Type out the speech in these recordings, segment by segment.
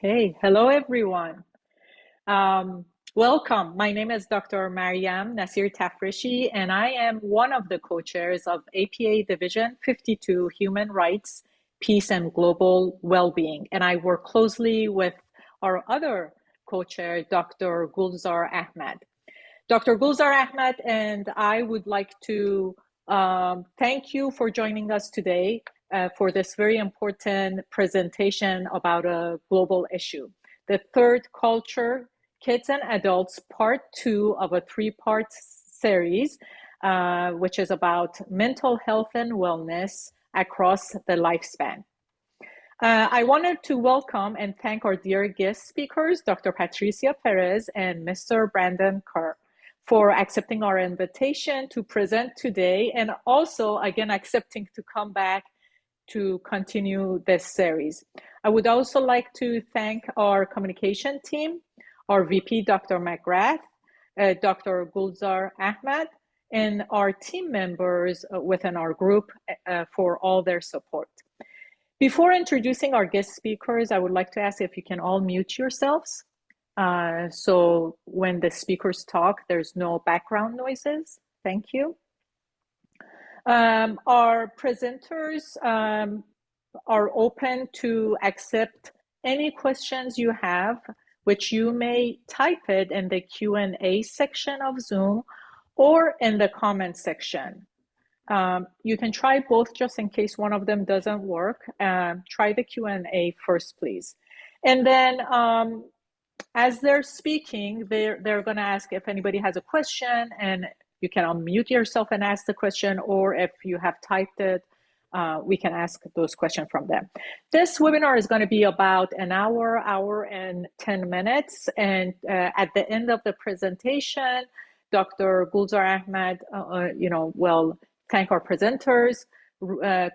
Okay, hello everyone. Welcome. My name is Dr. Mariam Nasir Tafrishi, and I am one of the co-chairs of APA Division 52 Human Rights, Peace, and Global Wellbeing. And I work closely with our other co-chair, Dr. Gulzar Ahmed. Dr. Gulzar Ahmed and I would like to thank you for joining us today for this very important presentation about a global issue. The third culture, kids and adults, part 2 of a 3-part series, which is about mental health and wellness across the lifespan. I wanted to welcome and thank our dear guest speakers, Dr. Patricia Perez and Mr. Brandon Kerr, for accepting our invitation to present today, and also, again, accepting to come back to continue this series. I would also like to thank our communication team, our VP, Dr. McGrath, Dr. Gulzar Ahmed, and our team members within our group for all their support. Before introducing our guest speakers, I would like to ask if you can all mute yourselves. So when the speakers talk, there's no background noises. Thank you. Our presenters are open to accept any questions you have, which you may type it in the Q&A section of Zoom or in the comment section. You can try both just in case one of them doesn't work. Try the Q&A first, please. And then as they're speaking, they're going to ask if anybody has a question, and you can unmute yourself and ask the question, or if you have typed it, we can ask those questions from them. This webinar is going to be about an hour and 10 minutes. And at the end of the presentation, Dr. Gulzar Ahmed, will thank our presenters,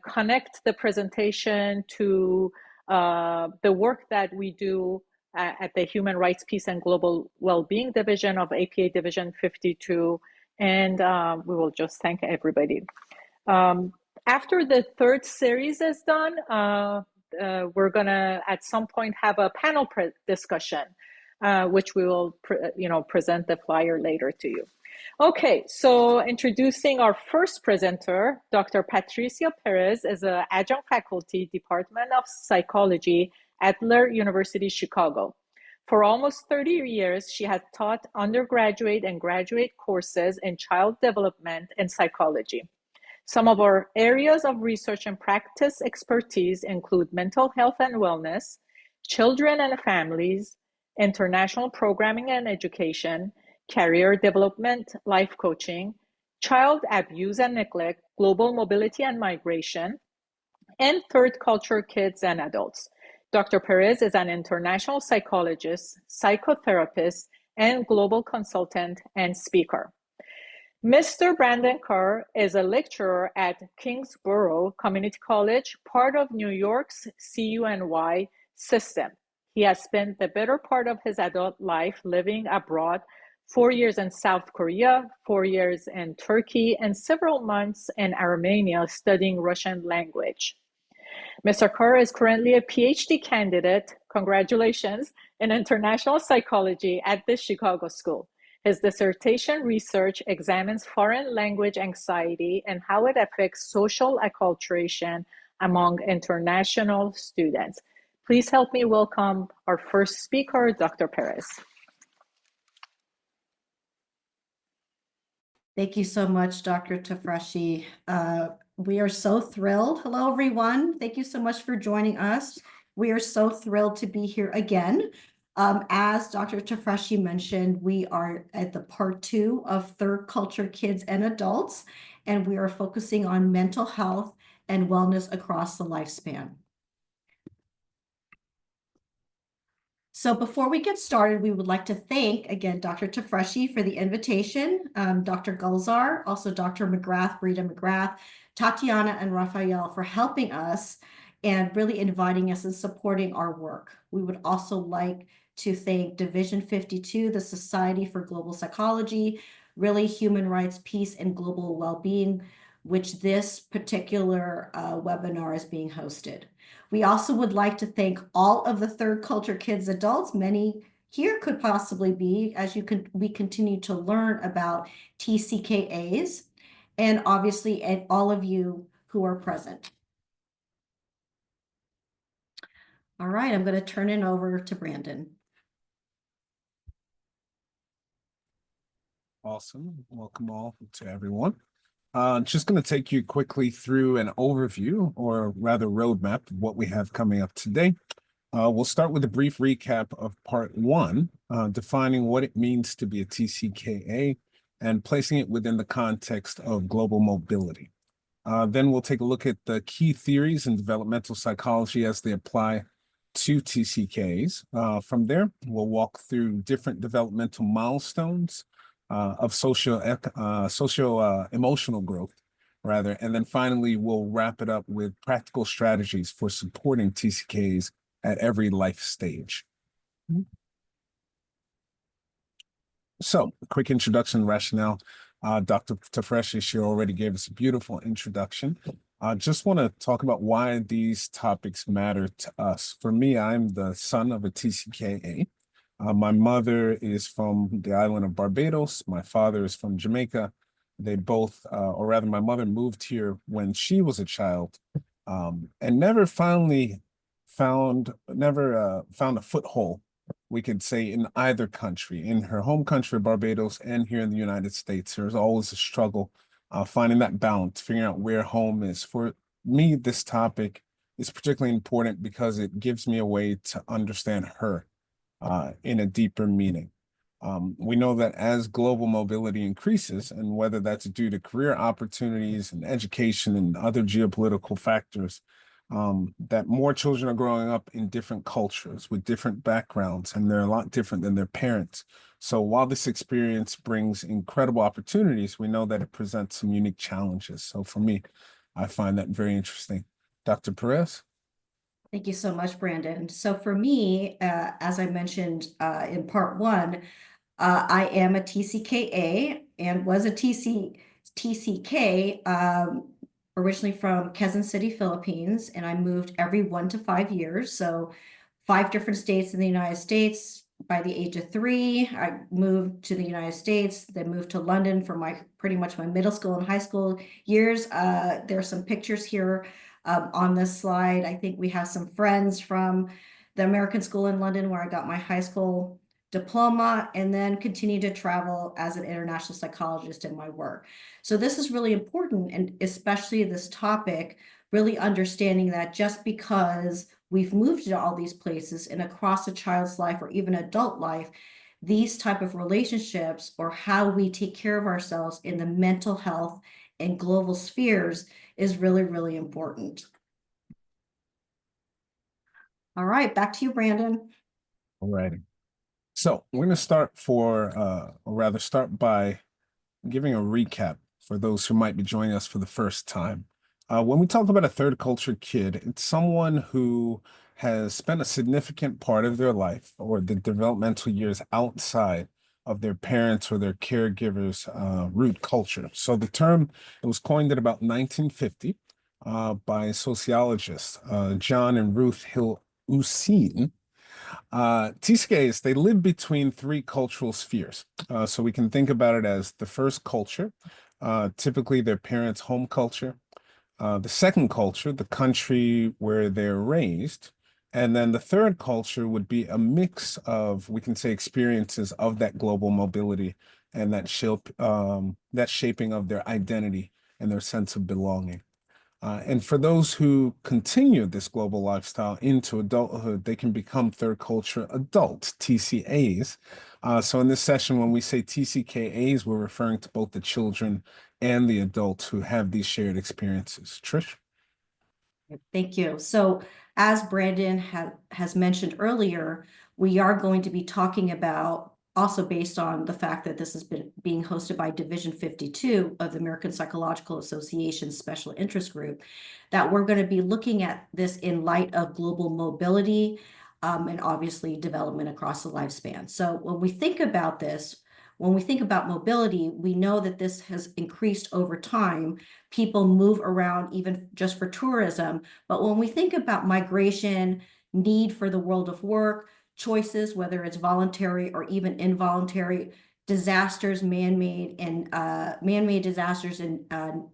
connect the presentation to the work that we do at the Human Rights, Peace, and Global Wellbeing Division of APA Division 52, and we will just thank everybody. After the third series is done, we're gonna at some point have a panel discussion, which we will present the flyer later to you. Okay, so introducing our first presenter, Dr. Patricia Perez is an adjunct faculty, Department of Psychology at Adler University, Chicago. For almost 30 years, she has taught undergraduate and graduate courses in child development and psychology. Some of our areas of research and practice expertise include mental health and wellness, children and families, international programming and education, career development, life coaching, child abuse and neglect, global mobility and migration, and third culture kids and adults. Dr. Perez is an international psychologist, psychotherapist, and global consultant and speaker. Mr. Brandon Kerr is a lecturer at Kingsborough Community College, part of New York's CUNY system. He has spent the better part of his adult life living abroad, 4 years in South Korea, 4 years in Turkey, and several months in Armenia studying Russian language. Mr. Kerr is currently a PhD candidate, congratulations, in international psychology at the Chicago School. His dissertation research examines foreign language anxiety and how it affects social acculturation among international students. Please help me welcome our first speaker, Dr. Perez. Thank you so much, Dr. Tafrishi. We are so thrilled. Hello, everyone. Thank you so much for joining us. We are so thrilled to be here again. As Dr. Tafrishi mentioned, we are at the part 2 of third culture kids and adults, and we are focusing on mental health and wellness across the lifespan. So before we get started, we would like to thank, again, Dr. Tafrishi for the invitation, Dr. Gulzar, also Dr. McGrath, Brita McGrath, Tatiana, and Raphael for helping us and really inviting us and supporting our work. We would also like to thank Division 52, the Society for Global Psychology, really Human Rights, Peace, and Global Wellbeing, which this particular webinar is being hosted. We also would like to thank all of the third culture kids adults. Many here could possibly be, as we continue to learn about TCKAs, and obviously and all of you who are present. All right, I'm going to turn it over to Brandon. Awesome. Welcome all to everyone. Just going to take you quickly through an overview, or rather roadmap, of what we have coming up today. We'll start with a brief recap of part one, defining what it means to be a TCKA and placing it within the context of global mobility. Then we'll take a look at the key theories in developmental psychology as they apply to TCKs. From there, we'll walk through different developmental milestones of socio-emotional growth, rather. And then finally, we'll wrap it up with practical strategies for supporting TCKs at every life stage. So, a quick introduction rationale. Dr. Tafreshi, she already gave us a beautiful introduction. I just want to talk about why these topics matter to us. For me, I'm the son of a TCKA. My mother is from the island of Barbados. My father is from Jamaica. They both, or rather, my mother moved here when she was a child, and never found a foothold, we could say, in either country. In her home country, Barbados, and here in the United States, there's always a struggle finding that balance, figuring out where home is. For me, this topic is particularly important because it gives me a way to understand her in a deeper meaning. We know that as global mobility increases, and whether that's due to career opportunities and education and other geopolitical factors, that more children are growing up in different cultures with different backgrounds, and they're a lot different than their parents. So while this experience brings incredible opportunities, we know that it presents some unique challenges. So for me, I find that very interesting. Dr. Perez? Thank you so much, Brandon. So for me, as I mentioned in part one, I am a TCKA and was a TCK originally from Quezon City, Philippines, and I moved every 1 to 5 years. So 5 different states in the United States. By the age of 3, I moved to the United States, then moved to London for pretty much my middle school and high school years. There are some pictures here on this slide. I think we have some friends from the American School in London where I got my high school diploma, and then continue to travel as an international psychologist in my work. So this is really important, and especially this topic, really understanding that just because we've moved to all these places and across a child's life or even adult life, these type of relationships or how we take care of ourselves in the mental health and global spheres is really, really important. All right, back to you, Brandon. All righty. So we're going to start by giving a recap for those who might be joining us for the first time. When we talk about a third culture kid, it's someone who has spent a significant part of their life or the developmental years outside of their parents or their caregivers' root culture. So the term, it was coined at about 1950 by sociologists John and Ruth Hill Usein. TCKs, they live between 3 cultural spheres. So we can think about it as the first culture, typically their parents' home culture, the second culture, the country where they're raised, and then the third culture would be a mix of, we can say, experiences of that global mobility and that shaping of their identity and their sense of belonging. And for those who continue this global lifestyle into adulthood, they can become third culture adults, TCAs. So in this session, when we say TCKAs, we're referring to both the children and the adults who have these shared experiences. Trish? Thank you. So as Brandon has mentioned earlier, we are going to be talking about, also based on the fact that this has been being hosted by Division 52 of the American Psychological Association Special Interest Group, that we're going to be looking at this in light of global mobility and obviously development across the lifespan. So when we think about this, When we think about mobility, we know that this has increased over time. People move around even just for tourism. But when we think about migration, need for the world of work, choices, whether it's voluntary or even involuntary, disasters, man-made disasters and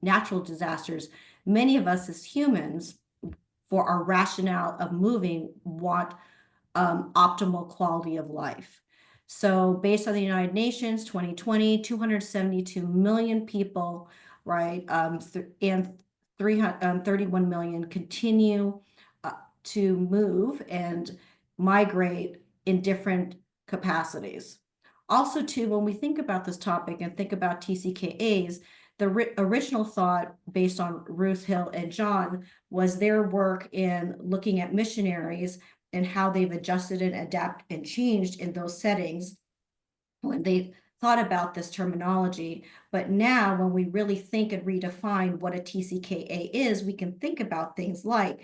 natural disasters, many of us as humans, for our rationale of moving, want optimal quality of life. So based on the United Nations, 2020, 272 million people, right, and 31 million continue to move and migrate in different capacities. Also, too, when we think about this topic and think about TCKAs, the original thought based on Ruth Hill and John was their work in looking at missionaries and how they've adjusted and adapted and changed in those settings when they thought about this terminology. But now when we really think and redefine what a TCKA is, we can think about things like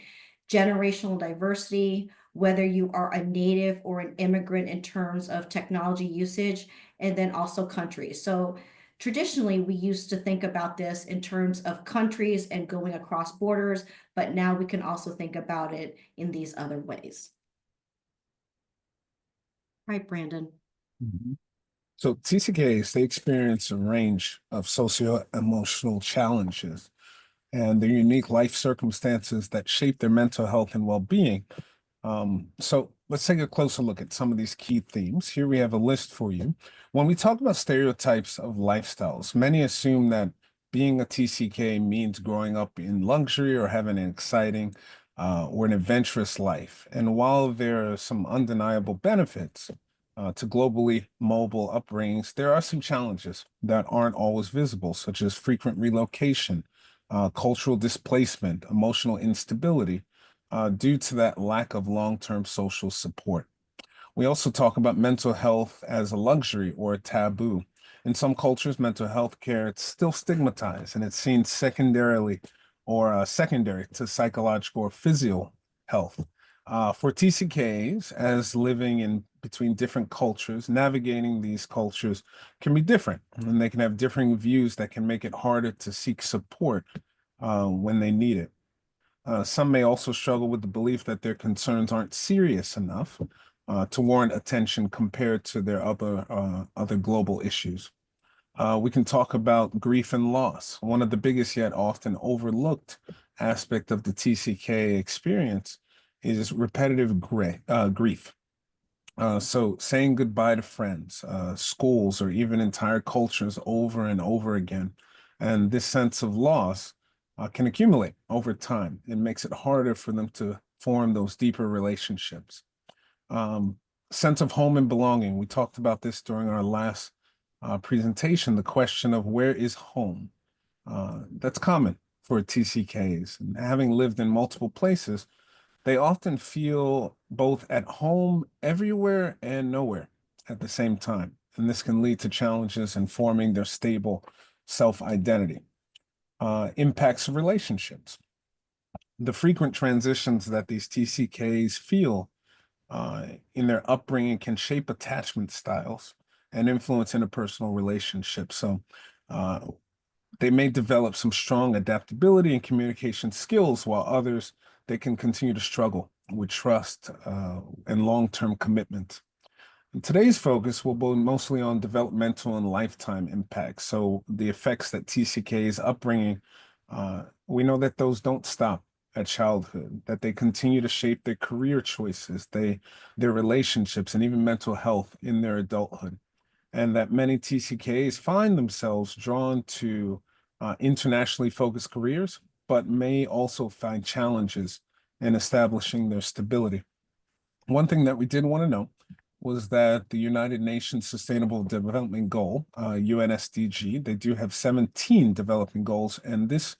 generational diversity, whether you are a native or an immigrant in terms of technology usage, and then also countries. So traditionally, we used to think about this in terms of countries and going across borders, but now we can also think about it in these other ways. Right, Brandon? Mm-hmm. So TCKs, they experience a range of socioemotional challenges and their unique life circumstances that shape their mental health and well-being. So let's take a closer look at some of these key themes. Here we have a list for you. When we talk about stereotypes of lifestyles, many assume that being a TCK means growing up in luxury or having an exciting or an adventurous life. And while there are some undeniable benefits to globally mobile upbringings, there are some challenges that aren't always visible, such as frequent relocation, cultural displacement, emotional instability, due to that lack of long-term social support. We also talk about mental health as a luxury or a taboo. In some cultures, mental health care is still stigmatized and it's seen secondary to psychological or physical health. For TCKs, as living in between different cultures, navigating these cultures can be different, and they can have differing views that can make it harder to seek support when they need it. Some may also struggle with the belief that their concerns aren't serious enough to warrant attention compared to their other global issues. We can talk about grief and loss. One of the biggest yet often overlooked aspect of the TCK experience is repetitive grief. So saying goodbye to friends, schools, or even entire cultures over and over again. And this sense of loss can accumulate over time. It makes it harder for them to form those deeper relationships. Sense of home and belonging. We talked about this during our last presentation, the question of where is home? That's common for TCKs. And having lived in multiple places, they often feel both at home everywhere and nowhere at the same time. And this can lead to challenges in forming their stable self-identity. Impacts of relationships. The frequent transitions that these TCKs feel in their upbringing can shape attachment styles and influence interpersonal relationships. So they may develop some strong adaptability and communication skills, while others, they can continue to struggle with trust and long-term commitment. And today's focus will be mostly on developmental and lifetime impacts. So the effects that TCK's upbringing, we know that those don't stop at childhood, that they continue to shape their career choices, their relationships, and even mental health in their adulthood. And that many TCKs find themselves drawn to internationally focused careers, but may also find challenges in establishing their stability. One thing that we did want to know was that the United Nations Sustainable Development Goal, UNSDG, they do have 17 developing goals, and this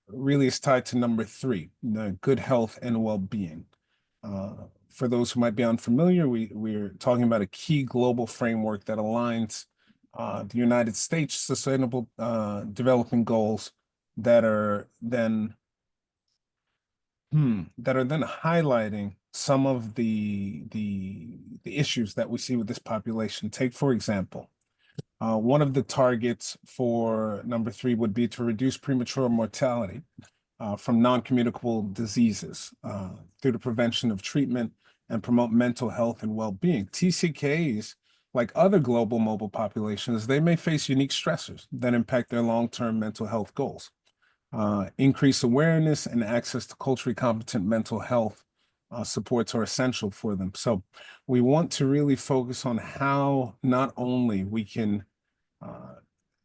really is tied to number 3, good health and well-being. For those who might be unfamiliar, we're talking about a key global framework that aligns the United States Sustainable Development Goals that are then highlighting some of the issues that we see with this population. Take, for example, One of the targets for number 3 would be to reduce premature mortality from non-communicable diseases through the prevention of treatment and promote mental health and well-being. TCKs, like other global mobile populations, they may face unique stressors that impact their long-term mental health goals. Increased awareness and access to culturally competent mental health supports are essential for them. So we want to really focus on how not only we can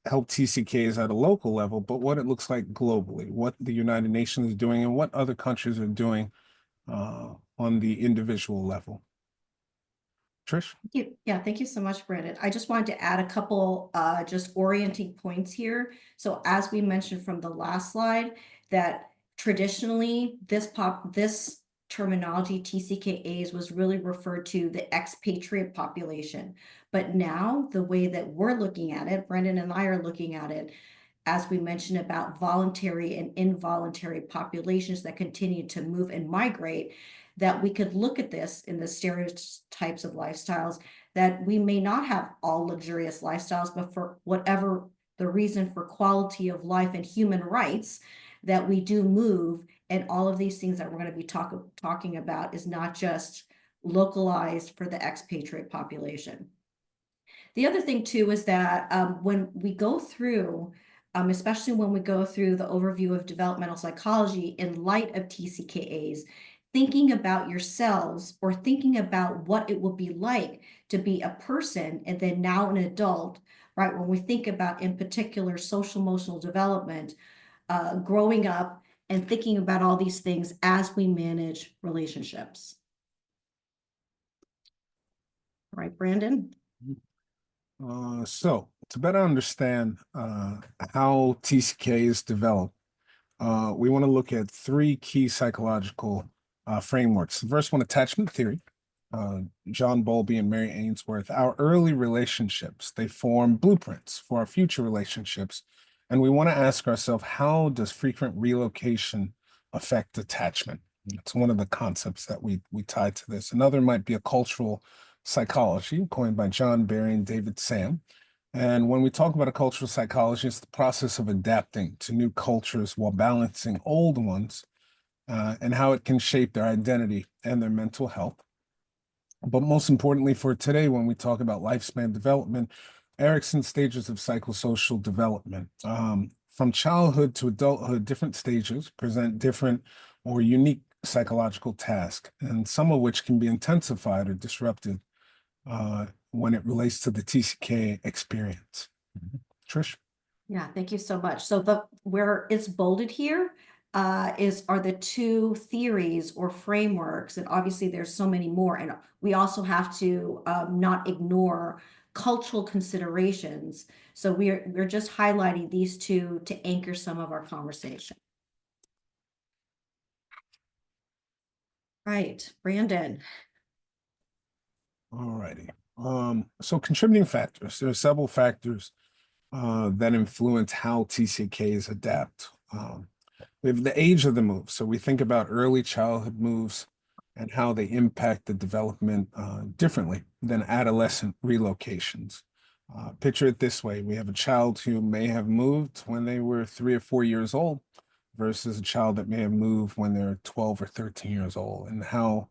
help TCKs at a local level, but what it looks like globally, what the United Nations is doing, and what other countries are doing on the individual level. Trish? Yeah, thank you so much, Brandon. I just wanted to add a couple just orienting points here. So as we mentioned from the last slide, that traditionally this terminology, TCKAs, was really referred to the expatriate population. But now the way that we're looking at it, Brandon and I are looking at it, as we mentioned about voluntary and involuntary populations that continue to move and migrate, that we could look at this in the stereotypes of lifestyles, that we may not have all luxurious lifestyles, but for whatever the reason for quality of life and human rights, that we do move. And all of these things that we're going to be talking about is not just localized for the expatriate population. The other thing too is that when we go through, especially when we go through the overview of developmental psychology in light of TCKAs, thinking about yourselves or thinking about what it will be like to be a person and then now an adult, right? When we think about, in particular, social emotional development, growing up and thinking about all these things as we manage relationships. All right, Brandon? So to better understand how TCKs develop, we want to look at 3 key psychological frameworks. The first one, attachment theory. John Bowlby and Mary Ainsworth. Our early relationships, they form blueprints for our future relationships. And we want to ask ourselves, how does frequent relocation affect attachment? It's one of the concepts that we tie to this. Another might be a cultural psychology, coined by John Barry and David Sam. And when we talk about a cultural psychology, it's the process of adapting to new cultures while balancing old ones, and how it can shape their identity and their mental health. But most importantly for today, when we talk about lifespan development, Erikson's stages of psychosocial development. From childhood to adulthood, different stages present different or unique psychological tasks, and some of which can be intensified or disrupted when it relates to the TCK experience. Trish? Yeah, thank you so much. So where it's bolded here are the 2 theories or frameworks, and obviously there's so many more, and we also have to not ignore cultural considerations. So we're just highlighting these 2 to anchor some of our conversation. Right, Brandon. All righty. So contributing factors. There are several factors that influence how TCKs adapt. We have the age of the move. So we think about early childhood moves and how they impact the development differently than adolescent relocations. Picture it this way. We have a child who may have moved when they were 3 or 4 years old versus a child that may have moved when they're 12 or 13 years old, and how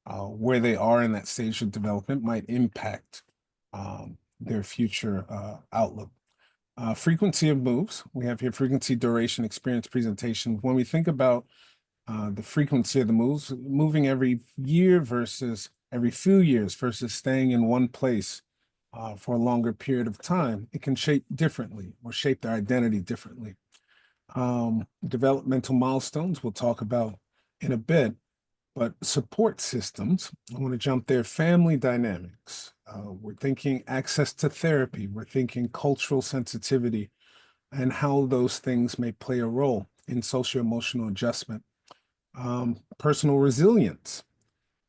where they are in that stage of development might impact their future outlook. Frequency of moves. We have here frequency, duration, experience, presentation. When we think about the frequency of the moves, moving every year versus every few years versus staying in one place for a longer period of time, it can shape differently or shape their identity differently. Developmental milestones we'll talk about in a bit, but support systems, I want to jump there. Family dynamics. We're thinking access to therapy. We're thinking cultural sensitivity and how those things may play a role in socioemotional adjustment. Personal resilience.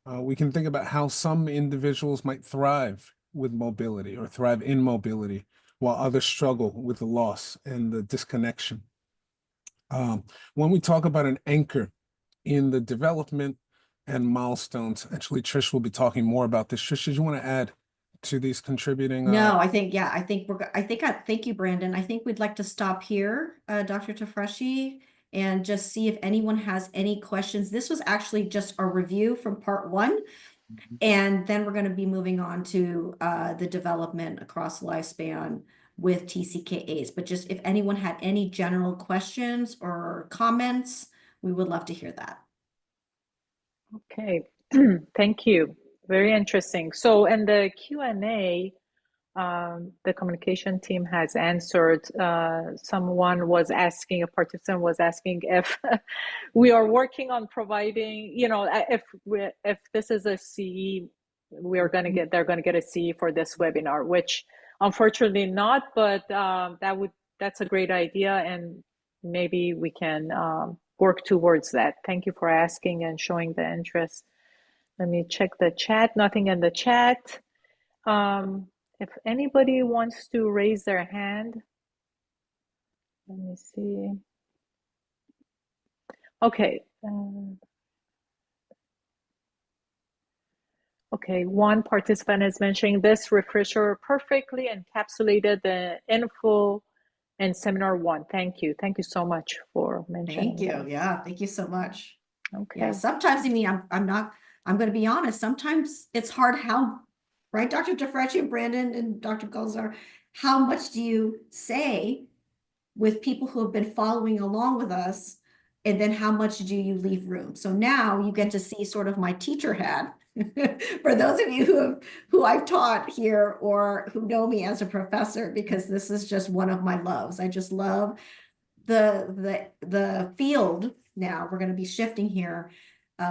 We can think about how some individuals might thrive with mobility or thrive in mobility, while others struggle with the loss and the disconnection. When we talk about an anchor in the development and milestones, actually, Trish will be talking more about this. Trish, did you want to add to these contributing? No, I think, yeah, thank you, Brandon. I think we'd like to stop here, Dr. Tafreshi, and just see if anyone has any questions. This was actually just a review from part 1. And then we're going to be moving on to the development across lifespan with TCKAs. But just if anyone had any general questions or comments, we would love to hear that. Okay, thank you. Very interesting. So in the Q&A, the communication team has answered. Someone was asking, a participant was asking if we are working on providing, if this is a CE, they're going to get a CE for this webinar, which unfortunately not, but that's a great idea, and maybe we can work towards that. Thank you for asking and showing the interest. Let me check the chat. Nothing in the chat. If anybody wants to raise their hand, let me see. Okay. Okay, one participant is mentioning this refresher perfectly encapsulated the info in seminar 1. Thank you. Thank you so much for mentioning Thank you. that. Yeah, thank you so much. Okay. Yeah, sometimes, I mean, I'm going to be honest, sometimes it's hard right, Dr. Tafreshi and Brandon and Dr. Gulzar, how much do you say with people who have been following along with us, and then how much do you leave room? So now you get to see sort of my teacher hat for those of you who I've taught here or who know me as a professor, because this is just one of my loves. I just love the field. Now we're going to be shifting here.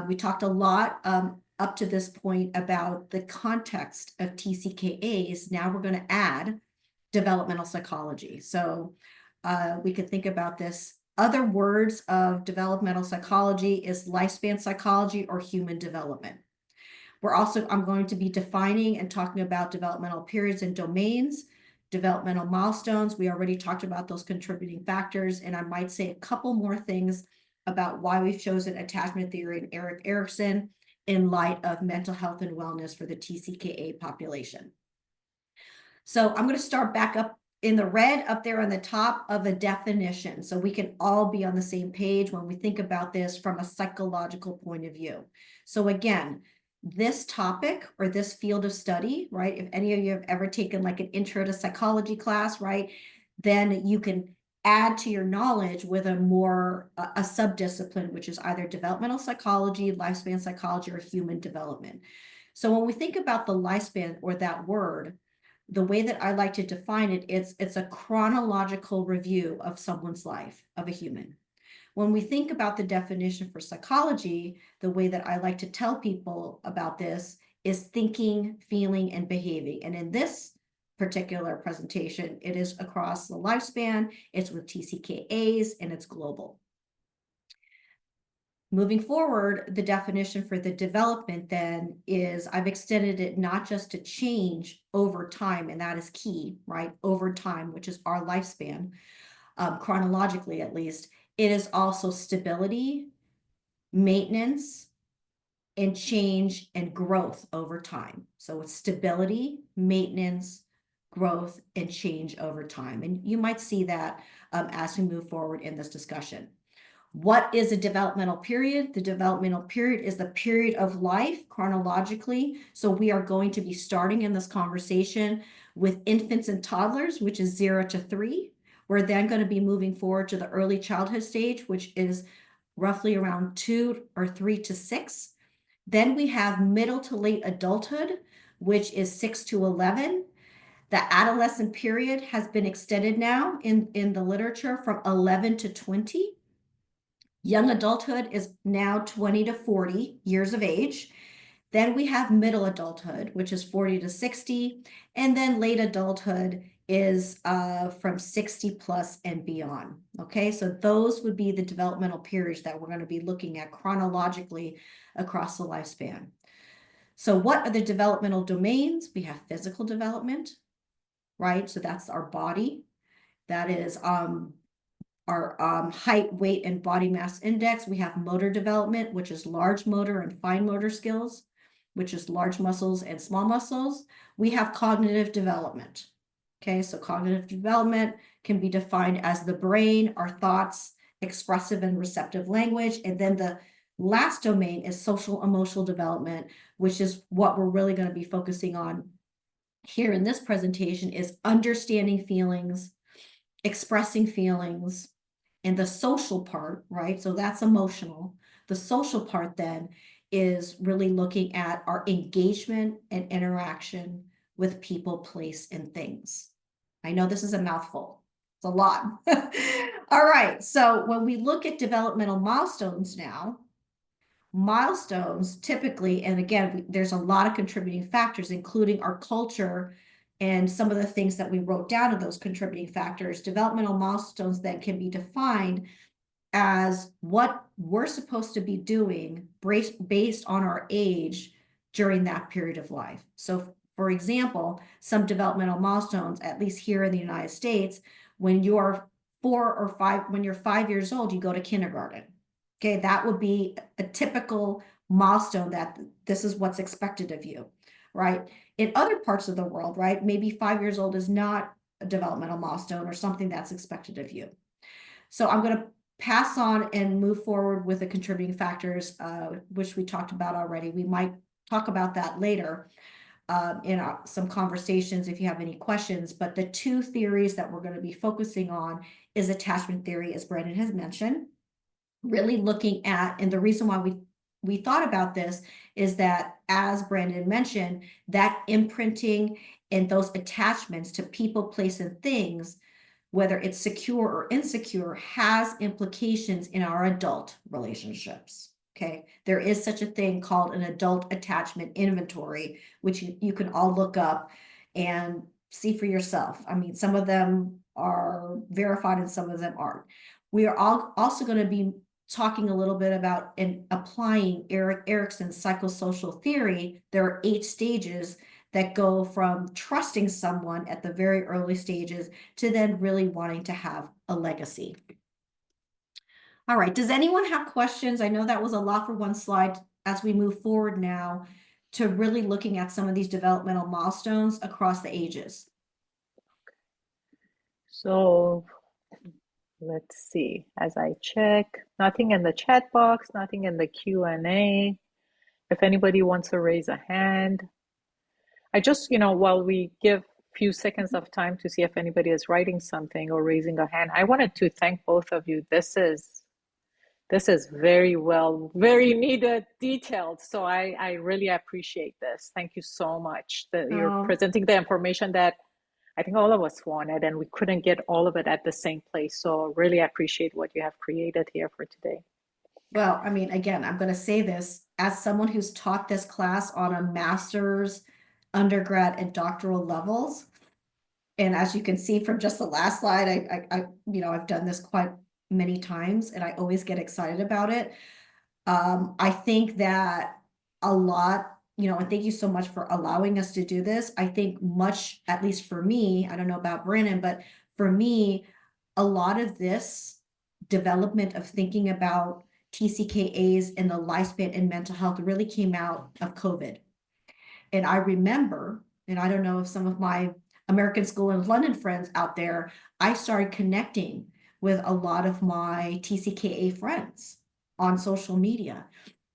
We talked a lot up to this point about the context of TCKAs. Now we're going to add developmental psychology. So we could think about this. Other words of developmental psychology is lifespan psychology or human development. I'm going to be defining and talking about developmental periods and domains, developmental milestones. We already talked about those contributing factors, and I might say a couple more things about why we've chosen attachment theory and Erik Erikson in light of mental health and wellness for the TCKA population. So I'm going to start back up in the red up there on the top of a definition, so we can all be on the same page when we think about this from a psychological point of view. So again, this topic or this field of study, right? If any of you have ever taken like an intro to psychology class, right? Then you can add to your knowledge with a subdiscipline, which is either developmental psychology, lifespan psychology, or human development. So when we think about the lifespan or that word, the way that I like to define it, it's a chronological review of someone's life, of a human. When we think about the definition for psychology, the way that I like to tell people about this is thinking, feeling, and behaving. And in this particular presentation, it is across the lifespan, it's with TCKAs, and it's global. Moving forward, the definition for the development then is I've extended it not just to change over time, and that is key, right? Over time, which is our lifespan, chronologically at least. It is also stability, maintenance, and change and growth over time. So it's stability, maintenance, growth, and change over time. And you might see that as we move forward in this discussion. What is a developmental period? The developmental period is the period of life chronologically. So we are going to be starting in this conversation with infants and toddlers, which is 0 to 3. We're then going to be moving forward to the early childhood stage, which is roughly around 2 or 3 to 6. Then we have middle to late adulthood, which is 6 to 11. The adolescent period has been extended now in the literature from 11 to 20. Young adulthood is now 20 to 40 years of age. Then we have middle adulthood, which is 40 to 60. And then late adulthood is from 60 plus and beyond. Okay, so those would be the developmental periods that we're going to be looking at chronologically across the lifespan. So what are the developmental domains? We have physical development, right? So that's our body. That is our height, weight, and body mass index. We have motor development, which is large motor and fine motor skills. which is large muscles and small muscles, we have cognitive development. Okay, so cognitive development can be defined as the brain, our thoughts, expressive and receptive language, and then the last domain is social emotional development, which is what we're really going to be focusing on here in this presentation, is understanding feelings, expressing feelings, and the social part, right? So that's emotional. The social part then is really looking at our engagement and interaction with people, place, and things. I know this is a mouthful. It's a lot. All right. So when we look at developmental milestones now, milestones typically, and again, there's a lot of contributing factors, including our culture and some of the things that we wrote down of those contributing factors. Developmental milestones then can be defined as what we're supposed to be doing based on our age during that period of life. So, for example, some developmental milestones, at least here in the United States, when you're 5 years old, you go to kindergarten. Okay, that would be a typical milestone that this is what's expected of you, right? In other parts of the world, right, maybe 5 years old is not a developmental milestone or something that's expected of you. So I'm going to pass on and move forward with the contributing factors, which we talked about already. We might talk about that later in some conversations if you have any questions. But the two theories that we're going to be focusing on is attachment theory, as Brandon has mentioned, really looking at, and the reason why we thought about this is that, as Brandon mentioned, that imprinting and those attachments to people, place, and things, whether it's secure or insecure, has implications in our adult relationships. Okay, there is such a thing called an adult attachment inventory, which you can all look up and see for yourself. I mean, some of them are verified and some of them aren't. We are also going to be talking a little bit about and applying Erikson's psychosocial theory. There are 8 stages that go from trusting someone at the very early stages to then really wanting to have a legacy. All right, does anyone have questions? I know that was a lot for one slide as we move forward now to really looking at some of these developmental milestones across the ages. So let's see, as I check, nothing in the chat box, nothing in the Q&A. If anybody wants to raise a hand, I just, while we give a few seconds of time to see if anybody is writing something or raising a hand, I wanted to thank both of you. This is very well, very needed, detailed. So I really appreciate this. Thank you so much that you're presenting the information that I think all of us wanted, and we couldn't get all of it at the same place. So really appreciate what you have created here for today. Well, I mean, again, I'm going to say this as someone who's taught this class on a master's, undergrad, and doctoral levels. And as you can see from just the last slide, I've done this quite many times and I always get excited about it. I think that a lot, and thank you so much for allowing us to do this. I think much, at least for me, I don't know about Brandon, but for me, a lot of this development of thinking about TCKAs and the lifespan and mental health really came out of COVID. And I remember, and I don't know if some of my American School in London friends out there, I started connecting with a lot of my TCKA friends on social media.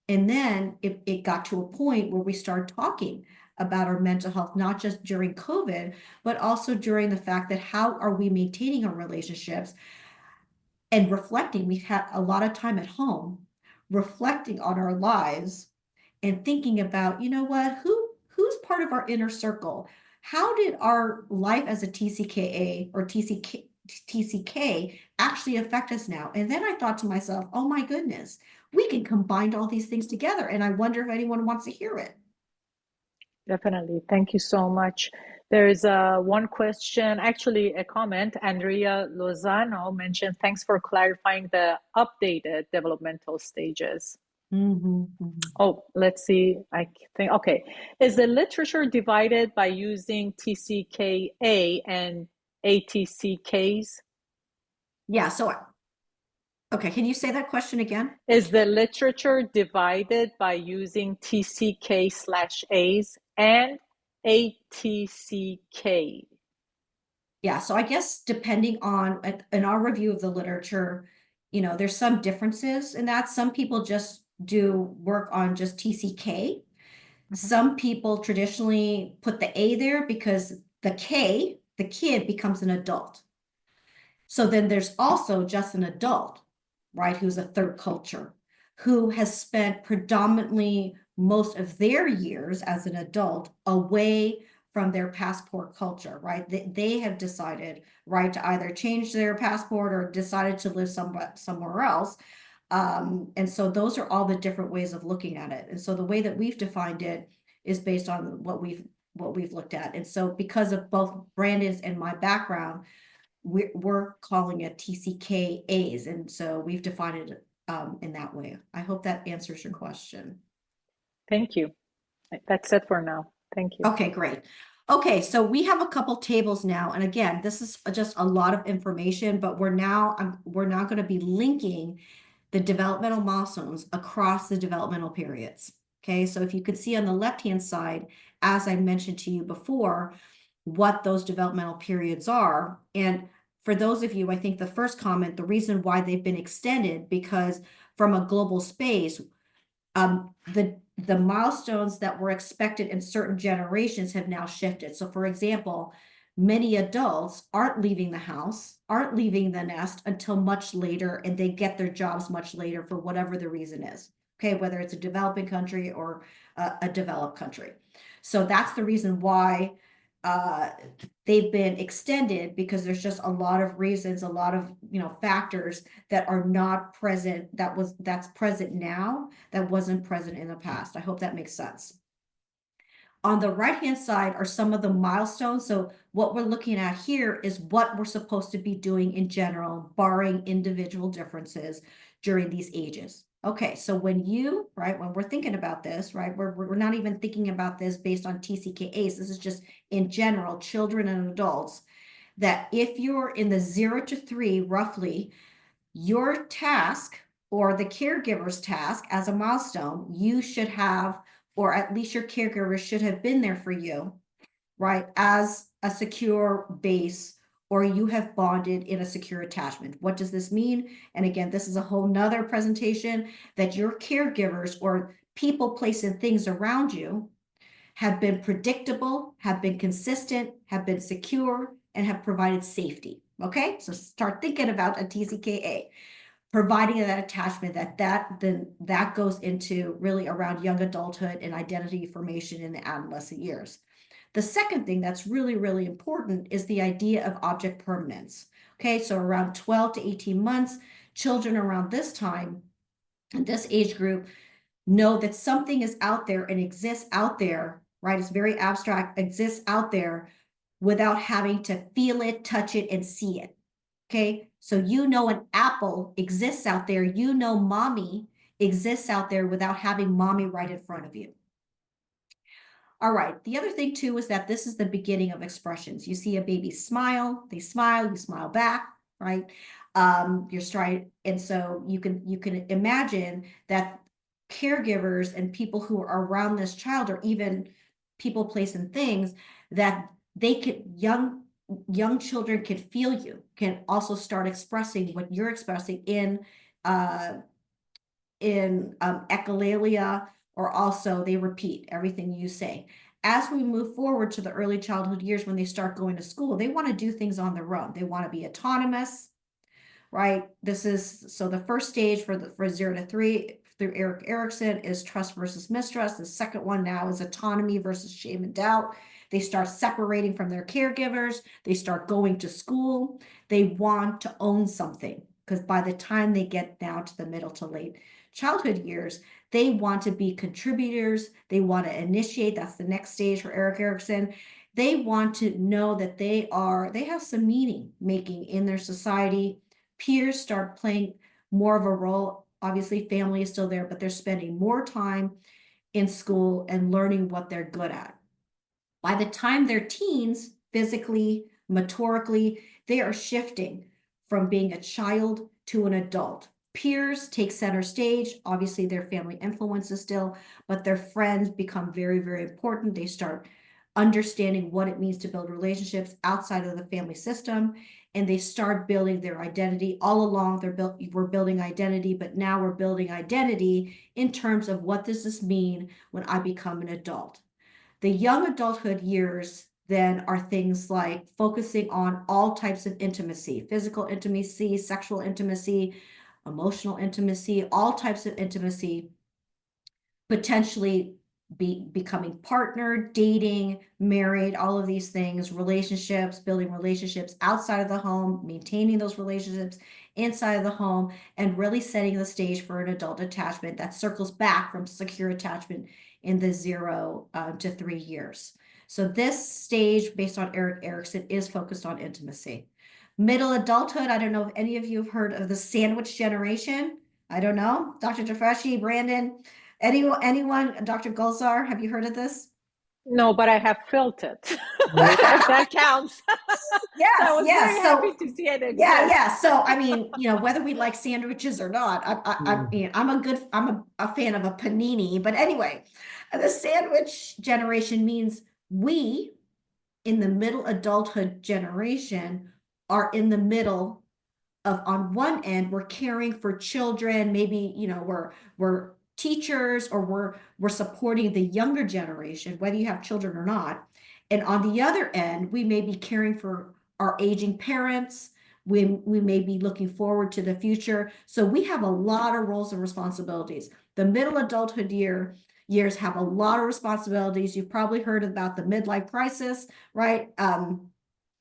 And then it got to a point where we started talking about our mental health, not just during COVID, but also during the fact that how are we maintaining our relationships and reflecting. We've had a lot of time at home reflecting on our lives and thinking about, who's part of our inner circle? How did our life as a TCKA or TCK actually affect us now? And then I thought to myself, oh my goodness, we can combine all these things together. And I wonder if anyone wants to hear it. Definitely. Thank you so much. There's one question, actually a comment. Andrea Lozano mentioned, thanks for clarifying the updated developmental stages. Oh, let's see. I think, okay. Is the literature divided by using TCKA and ATCKs? Yeah, so Okay, can you say that question again? Is the literature divided by using TCK/A's and ATCK? Yeah, so I guess depending on, in our review of the literature, there's some differences in that. Some people just do work on just TCK. Some people traditionally put the A there because the K, the kid, becomes an adult. So then there's also just an adult, right, who's a third culture, who has spent predominantly most of their years as an adult away from their passport culture, right? They have decided, right, to either change their passport or decided to live somewhere else. And so those are all the different ways of looking at it. And so the way that we've defined it is based on what we've looked at. And so because of both Brandon's and my background, we're calling it TCKAs, and so we've defined it in that way. I hope that answers your question. Thank you. That's it for now. Thank you. Okay, great. Okay, so we have a couple tables now, and again, this is just a lot of information, but we're now going to be linking the developmental milestones across the developmental periods. Okay, so if you could see on the left-hand side, as I mentioned to you before, what those developmental periods are. And for those of you, I think the first comment, the reason why they've been extended, because from a global space, the milestones that were expected in certain generations have now shifted. So for example, many adults aren't leaving the house, aren't leaving the nest until much later, and they get their jobs much later for whatever the reason is. Okay, whether it's a developing country or a developed country. So that's the reason why they've been extended, because there's just a lot of reasons, a lot of factors that are not present, that's present now that wasn't present in the past. I hope that makes sense. On the right hand side are some of the milestones. So what we're looking at here is what we're supposed to be doing in general, barring individual differences during these ages. Okay, so when we're thinking about this, right, we're not even thinking about this based on TCKAs. This is just in general, children and adults, that if you're in the 0 to 3, roughly, your task or the caregiver's task as a milestone, you should have, or at least your caregiver should have been there for you, right, as a secure base, or you have bonded in a secure attachment. What does this mean? And again, this is a whole nother presentation, that your caregivers or people, place, and things around you have been predictable, have been consistent, have been secure, and have provided safety. Okay, so start thinking about a TCKA. Providing that attachment, that goes into really around young adulthood and identity formation in the adolescent years. The second thing that's really, really important is the idea of object permanence. Okay, so around 12 to 18 months, children around this time, in this age group, know that something is out there and exists out there, right? It's very abstract, exists out there without having to feel it, touch it, and see it. Okay, so an apple exists out there, mommy exists out there without having mommy right in front of you. All right, the other thing too is that this is the beginning of expressions. You see a baby smile, they smile, you smile back, right? You're starting, and so you can imagine that caregivers and people who are around this child, or even people, place, and things, that they could, young children can feel you, can also start expressing what you're expressing in echolalia, or also they repeat everything you say. As we move forward to the early childhood years, when they start going to school, they want to do things on their own. They want to be autonomous, right? This is, so the first stage for 0 to 3 through Erik Erikson is trust versus mistrust. The second one now is autonomy versus shame and doubt. They start separating from their caregivers. They start going to school. They want to own something, because by the time they get down to the middle to late childhood years, they want to be contributors. They want to initiate. That's the next stage for Erik Erikson. They want to know that they have some meaning making in their society. Peers start playing more of a role. Obviously, family is still there, but they're spending more time in school and learning what they're good at. By the time they're teens, physically, motorically, they are shifting from being a child to an adult, peers take center stage. Obviously, their family influences still, but their friends become very, very important. They start understanding what it means to build relationships outside of the family system, and they start building their identity. All along, we're building identity, but now we're building identity in terms of what does this mean when I become an adult. The young adulthood years then are things like focusing on all types of intimacy, physical intimacy, sexual intimacy, emotional intimacy, all types of intimacy, potentially becoming partnered, dating, married, all of these things, relationships, building relationships outside of the home, maintaining those relationships inside of the home, and really setting the stage for an adult attachment that circles back from secure attachment in the 0 to 3 years. So this stage, based on Erik Erikson, is focused on intimacy. Middle adulthood, I don't know if any of you have heard of the sandwich generation. I don't know. Dr. Tafreshi, Brandon, anyone, Dr. Gulzar, have you heard of this? No, but I have felt it. If that counts. Yes, so I was yes. very So, happy to see it exist. yeah. So, I mean, whether we like sandwiches or not, I'm a fan of a panini. But anyway, the sandwich generation means we, in the middle adulthood generation, are in the middle of, on one end, we're caring for children. Maybe, we're teachers, or we're supporting the younger generation, whether you have children or not. And on the other end, we may be caring for our aging parents. We may be looking forward to the future. So we have a lot of roles and responsibilities. The middle adulthood years have a lot of responsibilities. You've probably heard about the midlife crisis, right?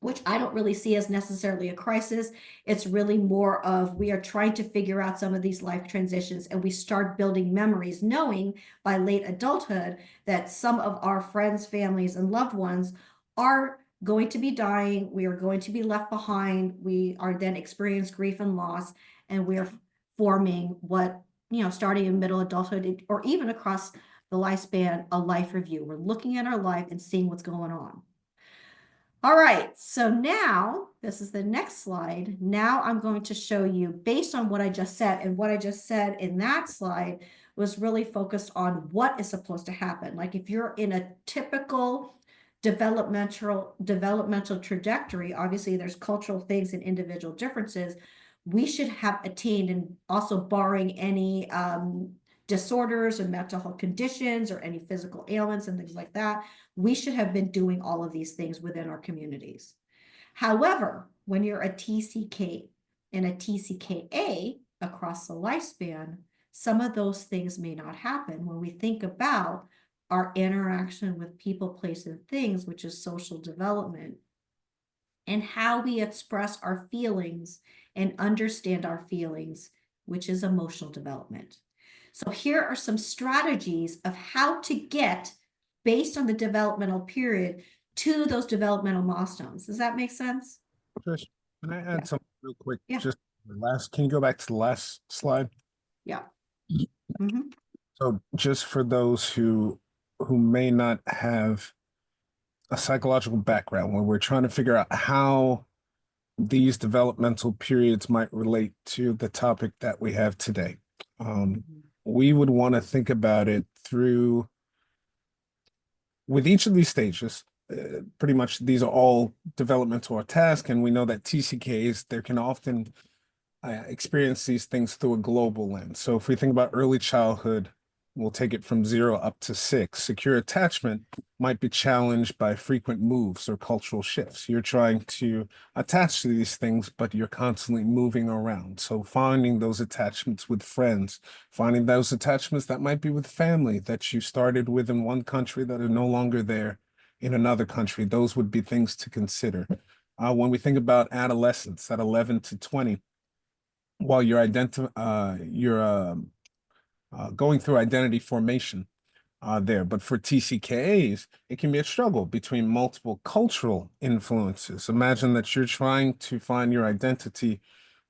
Which I don't really see as necessarily a crisis. It's really more of, we are trying to figure out some of these life transitions, and we start building memories, knowing by late adulthood that some of our friends, families, and loved ones are going to be dying. We are going to be left behind. We are then experience grief and loss, and we are forming what, starting in middle adulthood, or even across the lifespan, a life review. We're looking at our life and seeing what's going on. All right, so now this is the next slide. Now I'm going to show you, based on what I just said, and what I just said in that slide was really focused on what is supposed to happen. Like if you're in a typical developmental trajectory, obviously there's cultural things and individual differences. We should have attained, and also barring any disorders or mental health conditions or any physical ailments and things like that, we should have been doing all of these things within our communities. However, when you're a TCK and a TCKA across the lifespan, some of those things may not happen when we think about our interaction with people, places, and things, which is social development, and how we express our feelings and understand our feelings, which is emotional development. So here are some strategies of how to get, based on the developmental period, to those developmental milestones. Does that make sense? Patricia, can I add something real quick? Yeah. Just can you go back to the last slide? Yeah. So just for those who may not have a psychological background, when we're trying to figure out how these developmental periods might relate to the topic that we have today, we would want to think about it through, with each of these stages, pretty much these are all developmental or task, and we know that TCKs, there can often experience these things through a global lens. So if we think about early childhood, we'll take it from 0 up to 6. Secure attachment might be challenged by frequent moves or cultural shifts. You're trying to attach to these things, but you're constantly moving around. So finding those attachments with friends, finding those attachments that might be with family that you started with in one country that are no longer there in another country, those would be things to consider. When we think about adolescence at 11 to 20, while you're going through identity formation there. But for TCKAs, it can be a struggle between multiple cultural influences. Imagine that you're trying to find your identity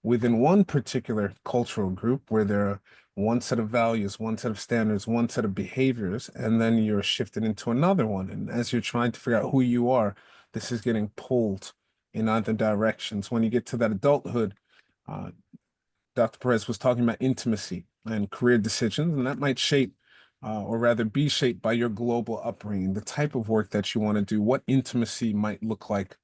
within one particular cultural group where there are one set of values, one set of standards, one set of behaviors, and then you're shifted into another one. And as you're trying to figure out who you are, this is getting pulled in other directions. When you get to that adulthood, Dr. Perez was talking about intimacy and career decisions, and that might shape, or rather be shaped by your global upbringing, the type of work that you want to do, what intimacy might look like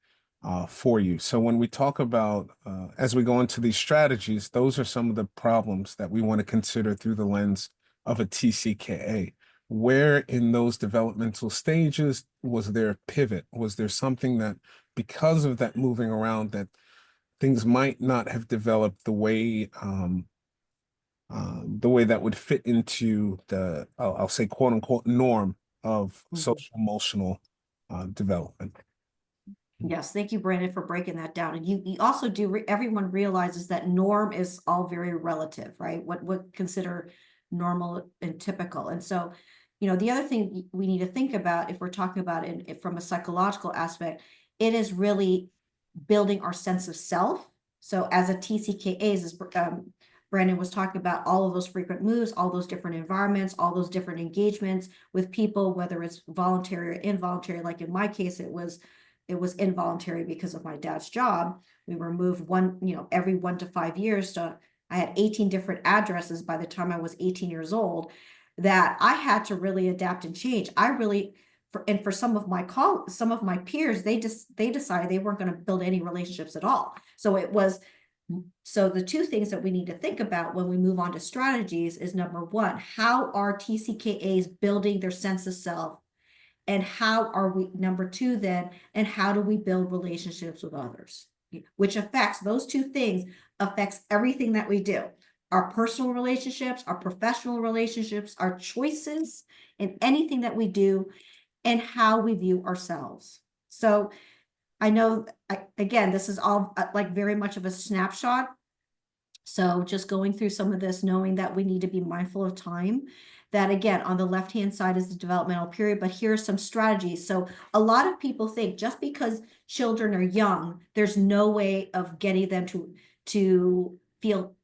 for you. So when we talk about, as we go into these strategies, those are some of the problems that we want to consider through the lens of a TCKA. Where in those developmental stages was there a pivot? Was there something that, because of that moving around, that things might not have developed the way that would fit into the, I'll say, quote unquote, norm of social emotional development? Yes, thank you, Brandon, for breaking that down. And you also do, everyone realizes that norm is all very relative, right? What consider normal and typical. And so, the other thing we need to think about, if we're talking about it from a psychological aspect, it is really building our sense of self. So as a TCKAs, as Brandon was talking about, all of those frequent moves, all those different environments, all those different engagements with people, whether it's voluntary or involuntary. Like in my case, it was involuntary because of my dad's job. We were moved every 1 to 5 years. I had 18 different addresses by the time I was 18 years old, that I had to really adapt and change. For some of my peers, they decided they weren't going to build any relationships at all. So the two things that we need to think about when we move on to strategies is, number one, how are TCKAs building their sense of self? And how are we, number two then, and how do we build relationships with others? Which affects, those two things affects everything that we do. Our personal relationships, our professional relationships, our choices, and anything that we do, and how we view ourselves. So I know, again, this is all like very much of a snapshot. So just going through some of this, knowing that we need to be mindful of time, that again, on the left-hand side is the developmental period, but here are some strategies. So a lot of people think just because children are young, there's no way of getting them to feel